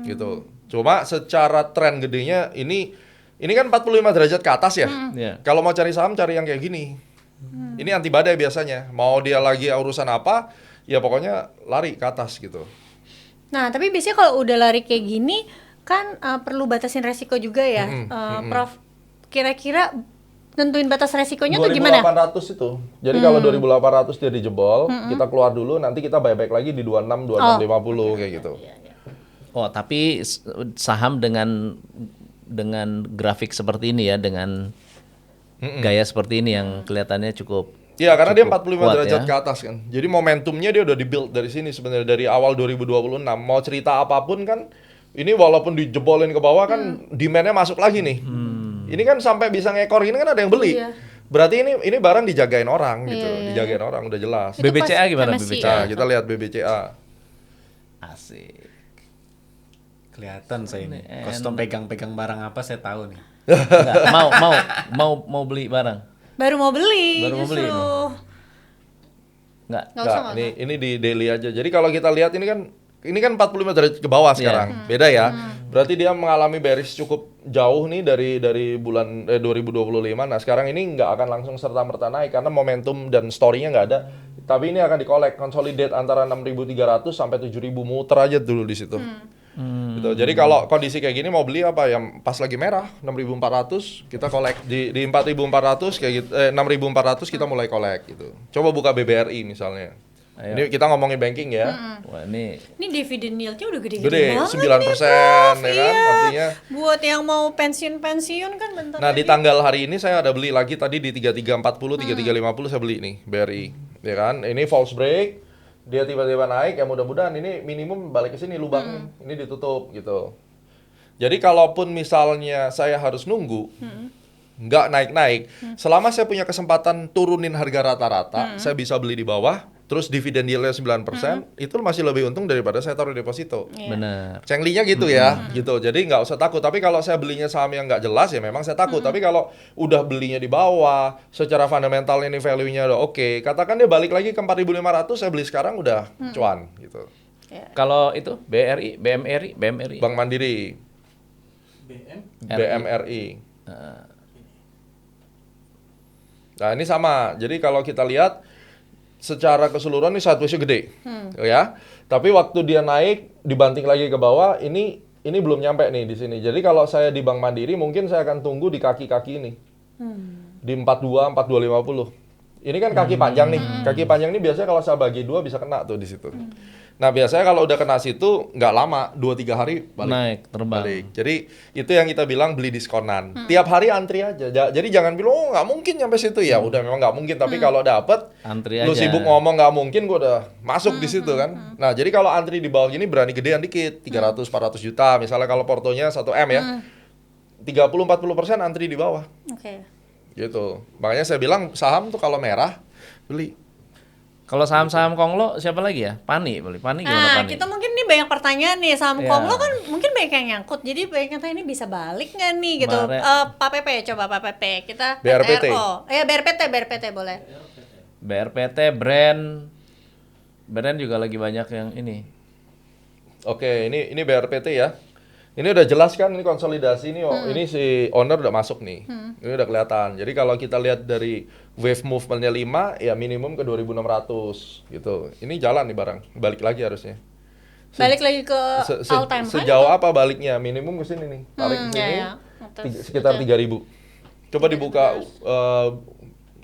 Speaker 1: Gitu. Cuma secara tren gedenya ini kan 45 derajat ke atas ya.
Speaker 2: Iya.
Speaker 1: Kalau mau cari saham cari yang kayak gini. Ini anti badai biasanya. Mau dia lagi urusan apa, ya pokoknya lari ke atas gitu.
Speaker 3: Nah, tapi biasanya kalau udah lari kayak gini kan perlu batasin resiko juga ya, Prof. Kira-kira nentuin batas resikonya tuh gimana?
Speaker 1: 2.800 itu. Jadi kalau 2.800 dia dijebol, kita keluar dulu, nanti kita buyback lagi di 26, 26.50 kayak gitu.
Speaker 2: Oh, tapi saham dengan grafik seperti ini ya, dengan gaya seperti ini yang kelihatannya cukup.
Speaker 1: Iya, karena dia
Speaker 2: cukup
Speaker 1: 45
Speaker 2: kuat
Speaker 1: derajat
Speaker 2: ya.
Speaker 1: ke atas kan. Jadi momentumnya dia udah di-build dari sini sebenarnya dari awal 2026. Mau cerita apapun kan, ini walaupun dijebolin ke bawah kan demand-nya masuk lagi nih. Ini kan sampai bisa ngekor ini kan ada yang beli.
Speaker 3: Iya.
Speaker 1: Berarti ini barang dijagain orang gitu,
Speaker 3: Iya.
Speaker 1: dijagain orang udah jelas.
Speaker 3: Itu
Speaker 2: BBCA
Speaker 3: pas
Speaker 2: gimana
Speaker 3: MSCI.
Speaker 2: BBCA?
Speaker 1: Nah, kita lihat BBCA.
Speaker 2: Asik.
Speaker 4: Kelihatan saya ini. Kostum pegang-pegang barang apa saya tahu nih.
Speaker 2: Enggak, mau beli barang.
Speaker 3: Baru mau beli.
Speaker 2: Baru mau beli
Speaker 3: justru.
Speaker 2: Enggak.
Speaker 3: Nggak usah,
Speaker 1: Nggak,
Speaker 3: nggak
Speaker 1: ini di daily aja. Jadi kalau kita lihat ini kan 45 derajat ke bawah sekarang. Beda ya. Berarti dia mengalami bearish cukup jauh nih dari bulan 2025. Nah, sekarang ini nggak akan langsung serta-merta naik karena momentum dan story-nya nggak ada. Tapi ini akan di-collect, consolidate antara 6.300 sampai 7.000, muter aja dulu di situ. Gitu. Jadi kalau kondisi kayak gini mau beli apa yang pas lagi merah 6.400 kita collect di 4.400 kayak gitu 6.400 kita mulai collect gitu. Coba buka BBRI misalnya.
Speaker 2: Ayo.
Speaker 1: Ini kita ngomongin banking ya.
Speaker 2: Wah, ini
Speaker 3: Ini dividend yield-nya udah gede-gede
Speaker 1: Gede,
Speaker 3: banget
Speaker 1: 9%
Speaker 3: nih, Prof.
Speaker 1: ya kan?
Speaker 3: Iya.
Speaker 1: Artinya
Speaker 3: Buat yang mau pensiun-pensiun kan bentar
Speaker 1: nah di
Speaker 3: lagi.
Speaker 1: tanggal hari ini saya ada beli lagi tadi di 3340, 3350 saya beli nih BRI, ya kan? Ini false break, dia tiba-tiba naik ya mudah-mudahan ini minimum balik ke sini lubang ini ditutup gitu. Jadi kalaupun misalnya saya harus nunggu nggak naik-naik, selama saya punya kesempatan turunin harga rata-rata, saya bisa beli di bawah, terus dividen yieldnya 9%, itu masih lebih untung daripada saya taruh deposito.
Speaker 3: Iya.
Speaker 2: benar.
Speaker 1: Cenglinya gitu ya, gitu. Jadi nggak usah takut. Tapi kalau saya belinya saham yang nggak jelas ya memang saya takut. Tapi kalau udah belinya di bawah, secara fundamental ini value-nya udah oke. Katakan dia balik lagi ke 4.500, saya beli sekarang udah cuan gitu.
Speaker 2: Kalau itu BMRI.
Speaker 1: Bank Mandiri, BMRI. Nah ini sama. Jadi kalau kita lihat secara keseluruhan ini sideways-nya gede, ya. Tapi waktu dia naik dibanting lagi ke bawah, ini belum nyampe nih di sini. Jadi kalau saya di Bank Mandiri mungkin saya akan tunggu di kaki-kaki ini, di 42, 42.50. Ini kan kaki panjang nih, kaki panjang ini biasanya kalau saya bagi dua bisa kena tuh di situ. Nah biasanya kalau udah kena situ nggak lama, 2-3 hari balik.
Speaker 2: Naik, terbang.
Speaker 1: Balik. Jadi itu yang kita bilang beli diskonan. Tiap hari antri aja. Jadi jangan bilang oh nggak mungkin nyampe situ ya. Udah memang nggak mungkin. Tapi kalau dapet,
Speaker 2: Antri
Speaker 1: lu
Speaker 2: aja.
Speaker 1: sibuk ngomong nggak mungkin, gua udah masuk di situ kan. Nah jadi kalau antri di bawah gini berani gedean dikit, 300-400 juta. Misalnya kalau portonya 1 M ya, 30-40% antri di bawah.
Speaker 3: Oke.
Speaker 1: Gitu. Makanya saya bilang saham tuh kalau merah beli.
Speaker 2: Kalau saham-saham Konglo siapa lagi ya? Pani beli. Pani gimana
Speaker 3: Nah,
Speaker 2: Pani?
Speaker 3: kita mungkin nih banyak pertanyaan nih saham
Speaker 2: Iya.
Speaker 3: Konglo kan mungkin banyak yang nyangkut. Jadi banyak yang tanya ini bisa balik nggak nih gitu.
Speaker 2: Kemarin-
Speaker 3: Pak Pepe coba Pak Pepe. Kita
Speaker 1: BRPT.
Speaker 3: PTRO. BRPT boleh.
Speaker 2: BRPT brand juga lagi banyak yang ini.
Speaker 1: Oke, ini BRPT ya. Ini udah jelas kan, ini konsolidasi ini, ini si owner udah masuk nih. Ini udah kelihatan. Jadi kalau kita lihat dari wave movement-nya 5, ya minimum ke 2.600 gitu. Ini jalan nih barang, balik lagi harusnya.
Speaker 3: Balik lagi ke all time high.
Speaker 1: Sejauh apa baliknya? Minimum ke sini nih. Tarik ke sini,
Speaker 3: ya. Atas.
Speaker 1: sekitar 3.000. Coba dibuka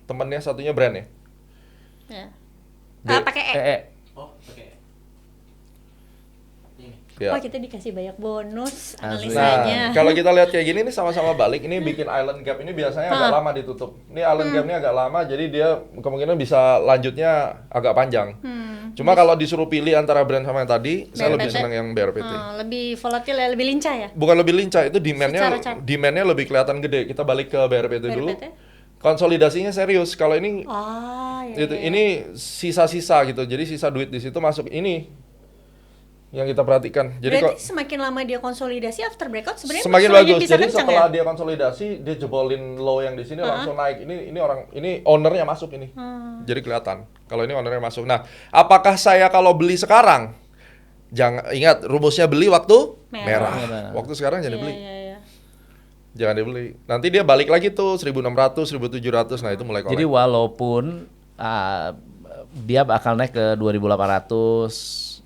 Speaker 1: temennya satunya brand ya.
Speaker 3: Ya.
Speaker 1: B-
Speaker 3: Pakai E.
Speaker 1: Ya.
Speaker 3: Oh, kita dikasih banyak bonus
Speaker 2: Asli.
Speaker 3: analisanya.
Speaker 1: Nah, kalau kita lihat kayak gini nih sama-sama balik, ini bikin island gap ini biasanya agak lama ditutup. Ini island gap ini agak lama, jadi dia kemungkinan bisa lanjutnya agak panjang. Cuma kalau disuruh pilih antara brand sama yang tadi, saya lebih
Speaker 3: BRPT.
Speaker 1: senang yang BRPT.
Speaker 3: Lebih volatil ya, lebih lincah ya.
Speaker 1: Bukan lebih lincah, itu
Speaker 3: Secara chart.
Speaker 1: demandnya lebih kelihatan gede. Kita balik ke BRPT dulu.
Speaker 3: BRPT?
Speaker 1: Konsolidasinya serius. Kalau ini
Speaker 3: Ah, ya.
Speaker 1: itu ini sisa-sisa gitu. Jadi sisa duit di situ masuk ini yang kita perhatikan. Jadi
Speaker 3: Berarti semakin lama dia konsolidasi after breakout sebenarnya
Speaker 1: semakin bagus.
Speaker 3: bisa
Speaker 1: Jadi
Speaker 3: kencang
Speaker 1: setelah
Speaker 3: ya?
Speaker 1: dia konsolidasi, dia jebolin low yang di sini langsung naik. Ini ownernya masuk ini. Jadi kelihatan. Kalau ini ownernya masuk. Nah, apakah saya kalau beli sekarang Jangan ingat rumusnya beli waktu
Speaker 3: Merah.
Speaker 1: merah. Waktu sekarang jangan dibeli.
Speaker 3: Iya.
Speaker 1: Jangan dibeli. Nanti dia balik lagi tuh 1.600, 1.700. Nah, itu mulai kolek.
Speaker 2: Jadi walaupun dia bakal naik ke 2.800,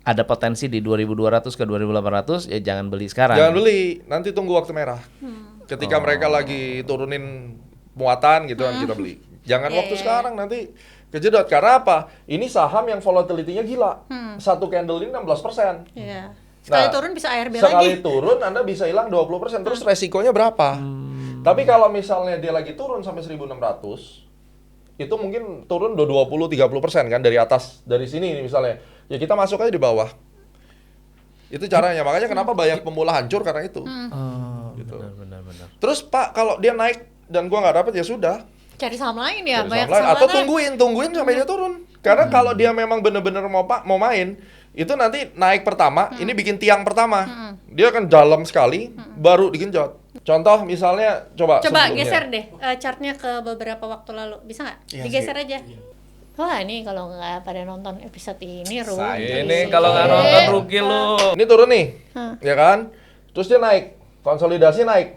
Speaker 2: ada potensi di 2.200 ke 2.800, ya jangan beli sekarang.
Speaker 1: Jangan beli, nanti tunggu waktu merah. Ketika mereka lagi turunin muatan gitu kan kita beli. Jangan waktu sekarang, nanti kejedot. Karena apa? Ini saham yang volatility-nya gila. Satu candle ini 16%.
Speaker 3: Iya. Sekali turun bisa ARB
Speaker 1: sekali
Speaker 3: lagi.
Speaker 1: turun Anda bisa hilang 20%. Terus resikonya berapa? Tapi kalau misalnya dia lagi turun sampai 1.600, itu mungkin turun udah 20-30% kan dari atas, dari sini ini misalnya. Ya kita masuk aja di bawah. Itu caranya. Makanya kenapa banyak pemula hancur karena itu. Gitu.
Speaker 2: Benar.
Speaker 1: Terus Pak, kalau dia naik dan gua nggak dapet ya sudah.
Speaker 3: Cari saham lain ya,
Speaker 1: Cari
Speaker 3: banyak
Speaker 1: saham lain.
Speaker 3: saham
Speaker 1: Atau
Speaker 3: lain.
Speaker 1: tungguin sampai dia turun. Karena kalau dia memang bener-bener mau main, itu nanti naik pertama, ini bikin tiang pertama. Dia akan dalam sekali, baru digenjot. Contoh misalnya, coba sebelumnya.
Speaker 3: Geser deh chartnya ke beberapa waktu lalu, bisa nggak?
Speaker 1: Iya
Speaker 3: Digeser
Speaker 1: sih.
Speaker 3: aja. Wah ini kalau nggak pada nonton episode ini rugi.
Speaker 2: Ini kalau nggak nonton rugi lu.
Speaker 1: Ini turun nih, ya kan? Terus dia naik, konsolidasi naik.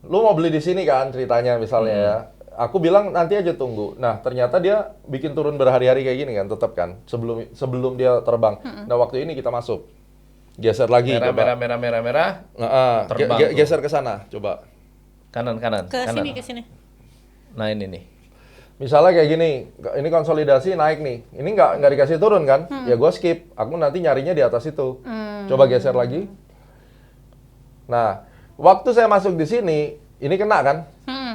Speaker 1: Lu mau beli di sini kan ceritanya misalnya ya. Aku bilang nanti aja tunggu. Nah ternyata dia bikin turun berhari-hari kayak gini kan, tetap kan sebelum dia terbang. Nah waktu ini kita masuk, geser lagi.
Speaker 2: Merah.
Speaker 1: Nah,
Speaker 2: Terbang tuh.
Speaker 1: geser ke sana, coba.
Speaker 2: Kanan.
Speaker 3: Ke sini.
Speaker 2: Nah ini nih.
Speaker 1: Misalnya kayak gini, ini konsolidasi naik nih. Ini nggak dikasih turun kan? Ya gue skip. Aku nanti nyarinya di atas itu. Coba geser lagi. Nah, waktu saya masuk di sini, ini kena kan?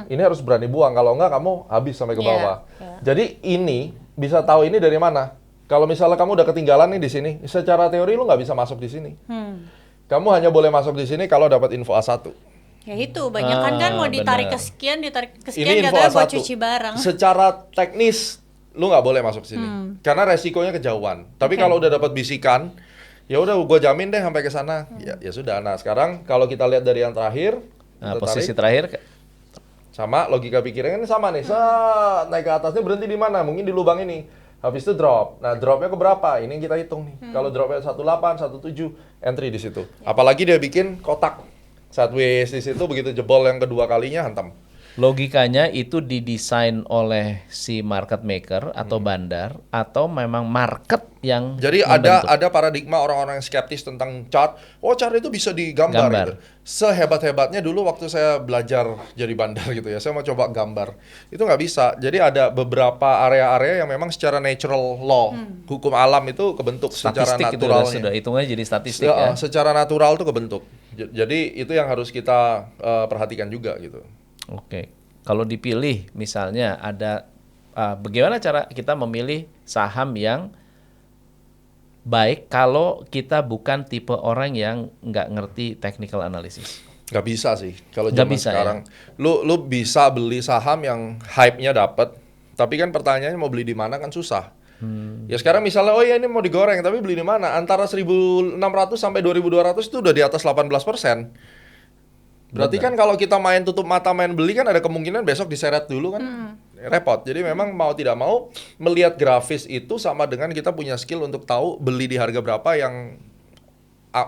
Speaker 1: Ini harus berani buang. Kalau nggak kamu habis sampai ke bawah. Jadi ini bisa tahu ini dari mana? Kalau misalnya kamu udah ketinggalan nih di sini, secara teori lu nggak bisa masuk di sini. Kamu hanya boleh masuk di sini kalau dapat info A1.
Speaker 3: Ya itu, banyak kan mau ditarik
Speaker 2: benar.
Speaker 3: ke sekian,
Speaker 1: Ini info
Speaker 3: katanya buat
Speaker 1: A1.
Speaker 3: cuci barang.
Speaker 1: Secara teknis lu nggak boleh masuk sini karena resikonya kejauhan. Tapi kalau udah dapat bisikan, ya udah gue jamin deh sampai ke sana. Ya sudah. Nah sekarang kalau kita lihat dari yang terakhir,
Speaker 2: Nah,
Speaker 1: kita
Speaker 2: posisi
Speaker 1: tarik,
Speaker 2: terakhir
Speaker 1: sama logika pikirnya kan sama nih. Naik ke atasnya berhenti di mana? Mungkin di lubang ini. Habis itu drop. Nah dropnya ke berapa? Ini yang kita hitung nih. Kalau dropnya 18, 17, entry di situ. Apalagi dia bikin kotak sideways di situ, begitu jebol yang kedua kalinya hantam.
Speaker 2: logikanya itu didesain oleh si market maker atau bandar atau memang market yang
Speaker 1: Jadi
Speaker 2: membentuk?
Speaker 1: ada paradigma orang-orang yang skeptis tentang chart. Oh, chart itu bisa digambar gitu. Sehebat-hebatnya dulu waktu saya belajar jadi bandar gitu ya, saya mau coba gambar. Itu nggak bisa. Jadi ada beberapa area-area yang memang secara natural law, hukum alam itu kebentuk secara
Speaker 2: statistik itu
Speaker 1: naturalnya.
Speaker 2: sudah hitungannya jadi statistik
Speaker 1: Ya,
Speaker 2: ya.
Speaker 1: secara natural itu kebentuk. Jadi itu yang harus kita perhatikan juga gitu.
Speaker 2: Oke. Kalau dipilih misalnya ada bagaimana cara kita memilih saham yang baik kalau kita bukan tipe orang yang nggak ngerti technical analysis?
Speaker 1: Nggak bisa sih kalau
Speaker 2: Nggak
Speaker 1: zaman
Speaker 2: bisa,
Speaker 1: sekarang. Lu bisa beli saham yang hype-nya dapet, tapi kan pertanyaannya mau beli di mana kan susah. Ya sekarang misalnya oh ya ini mau digoreng tapi beli di mana? Antara 1.600 sampai 2.200 itu udah di atas 18%. Berarti kan kalau kita main tutup mata main beli kan ada kemungkinan besok diseret dulu kan. Repot. Jadi memang mau tidak mau melihat grafis itu sama dengan kita punya skill untuk tahu beli di harga berapa yang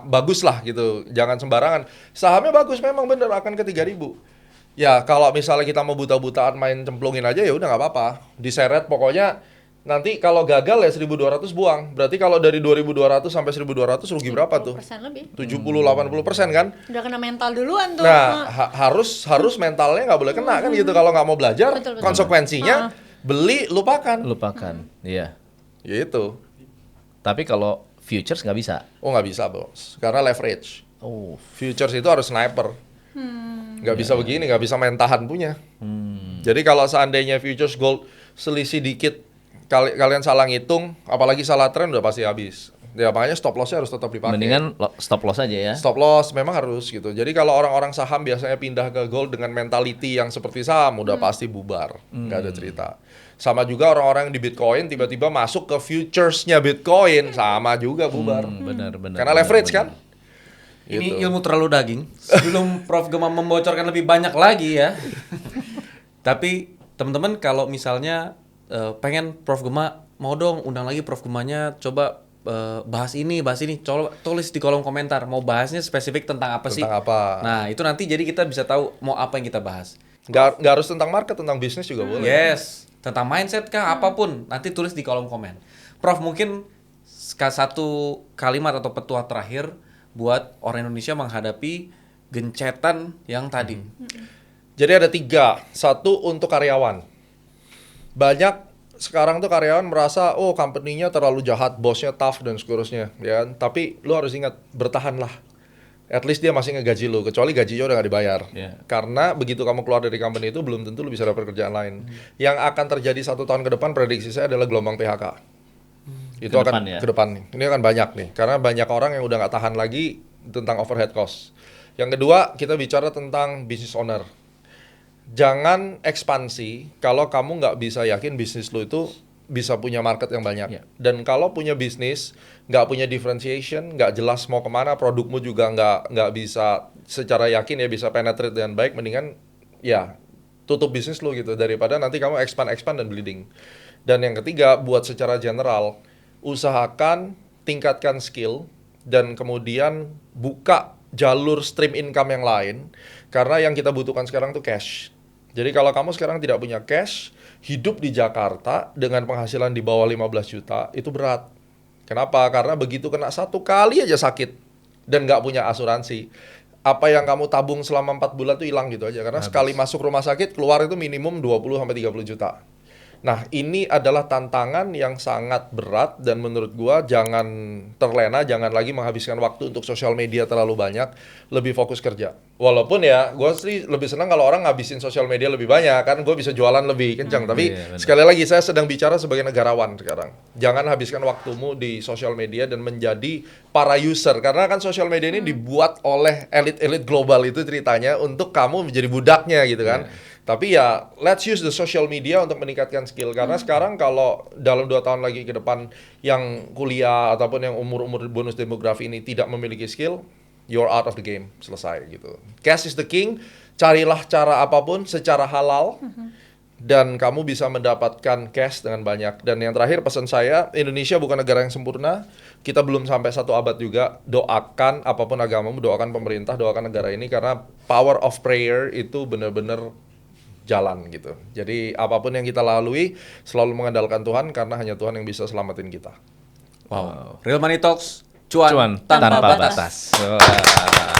Speaker 1: bagus lah gitu. Jangan sembarangan. Sahamnya bagus memang bener akan ke 3.000. Ya kalau misalnya kita mau buta-butaan main cemplungin aja ya udah nggak apa-apa. Diseret pokoknya nanti kalau gagal ya 1.200 buang. Berarti kalau dari 2.200 sampai 1.200 rugi berapa tuh?
Speaker 3: 10% lebih.
Speaker 1: 70-80% kan?
Speaker 3: Udah kena mental duluan tuh.
Speaker 1: Nah, harus mentalnya nggak boleh kena kan gitu. Kalau nggak mau belajar,
Speaker 3: Betul.
Speaker 1: konsekuensinya beli lupakan.
Speaker 2: Lupakan. Iya.
Speaker 1: Ya itu.
Speaker 2: Tapi kalau futures nggak bisa.
Speaker 1: Oh nggak bisa bos, karena leverage.
Speaker 2: Oh.
Speaker 1: Futures itu harus sniper. Nggak bisa begini, nggak bisa main tahan punya. Jadi kalau seandainya futures gold selisih dikit, kalian salah ngitung, apalagi salah tren udah pasti habis. Ya makanya stop lossnya harus tetap dipakai.
Speaker 2: Mendingan stop loss aja ya.
Speaker 1: Stop loss memang harus gitu. Jadi kalau orang-orang saham biasanya pindah ke gold dengan mentality yang seperti saham udah pasti bubar, nggak ada cerita. Sama juga orang-orang yang di Bitcoin tiba-tiba masuk ke futuresnya Bitcoin sama juga bubar.
Speaker 2: Benar.
Speaker 1: Karena leverage kan.
Speaker 4: Ini
Speaker 1: Gitu.
Speaker 4: ilmu terlalu daging. Sebelum Prof Gema membocorkan lebih banyak lagi ya. Tapi teman-teman kalau misalnya pengen Prof Gema mau dong undang lagi Prof Gemanya coba bahas ini. Coba tulis di kolom komentar mau bahasnya spesifik tentang apa sih?
Speaker 1: Tentang apa?
Speaker 4: Nah, itu nanti jadi kita bisa tahu mau apa yang kita bahas.
Speaker 1: Nggak harus tentang market, tentang bisnis juga boleh.
Speaker 4: Yes, tentang mindset kah apapun nanti tulis di kolom komen. Prof, mungkin satu kalimat atau petua terakhir buat orang Indonesia menghadapi gencetan yang tadi.
Speaker 1: Jadi ada 3. Satu untuk karyawan. Banyak sekarang tuh karyawan merasa oh company-nya terlalu jahat, bosnya tough dan seterusnya, ya kan? Tapi lu harus ingat, bertahanlah. At least dia masih ngegaji lu, kecuali gajinya udah nggak dibayar.
Speaker 2: Yeah.
Speaker 1: Karena begitu kamu keluar dari company itu belum tentu lu bisa dapat kerjaan lain. Yang akan terjadi 1 tahun ke depan, prediksi saya adalah gelombang PHK. Itu
Speaker 2: Ke
Speaker 1: akan
Speaker 2: depan ya?
Speaker 1: ke depan nih. Ini akan banyak nih, karena banyak orang yang udah nggak tahan lagi tentang overhead cost. Yang kedua, kita bicara tentang business owner. Jangan ekspansi kalau kamu nggak bisa yakin bisnis lo itu bisa punya market yang banyak.
Speaker 2: Yeah.
Speaker 1: Dan kalau punya bisnis, nggak punya differentiation, nggak jelas mau kemana, produkmu juga nggak bisa secara yakin ya bisa penetrate dengan baik, mendingan ya tutup bisnis lo gitu, daripada nanti kamu expand dan bleeding. Dan yang ketiga, buat secara general, usahakan tingkatkan skill dan kemudian buka jalur stream income yang lain, karena yang kita butuhkan sekarang tuh cash. Jadi kalau kamu sekarang tidak punya cash, hidup di Jakarta dengan penghasilan di bawah 15 juta, itu berat. Kenapa? Karena begitu kena 1 kali aja sakit dan nggak punya asuransi, apa yang kamu tabung selama 4 bulan tuh hilang gitu aja. Karena sekali masuk rumah sakit, keluar itu minimum 20-30 juta. Nah, ini adalah tantangan yang sangat berat dan menurut gua jangan terlena, jangan lagi menghabiskan waktu untuk sosial media terlalu banyak, lebih fokus kerja. Walaupun ya, gua sih lebih senang kalau orang ngabisin sosial media lebih banyak, kan gua bisa jualan lebih kencang. Tapi
Speaker 2: Iya, benar.
Speaker 1: sekali lagi saya sedang bicara sebagai negarawan sekarang. Jangan habiskan waktumu di sosial media dan menjadi para user, karena kan sosial media ini dibuat oleh elit-elit global itu ceritanya untuk kamu menjadi budaknya gitu kan. Tapi ya, let's use the social media untuk meningkatkan skill. Karena sekarang kalau dalam 2 tahun lagi ke depan yang kuliah ataupun yang umur-umur bonus demografi ini tidak memiliki skill, you're out of the game, selesai gitu. Cash is the king, carilah cara apapun secara halal, dan kamu bisa mendapatkan cash dengan banyak. Dan yang terakhir pesan saya, Indonesia bukan negara yang sempurna, kita belum sampai 1 abad juga. Doakan apapun agamamu, doakan pemerintah, doakan negara ini, karena power of prayer itu benar-benar jalan gitu. Jadi apapun yang kita lalui selalu mengandalkan Tuhan, karena hanya Tuhan yang bisa selamatin kita.
Speaker 4: Wow. Real Money Talks, cuan
Speaker 2: Cuan
Speaker 4: tanpa
Speaker 2: tanpa
Speaker 4: batas.
Speaker 2: batas. Wah.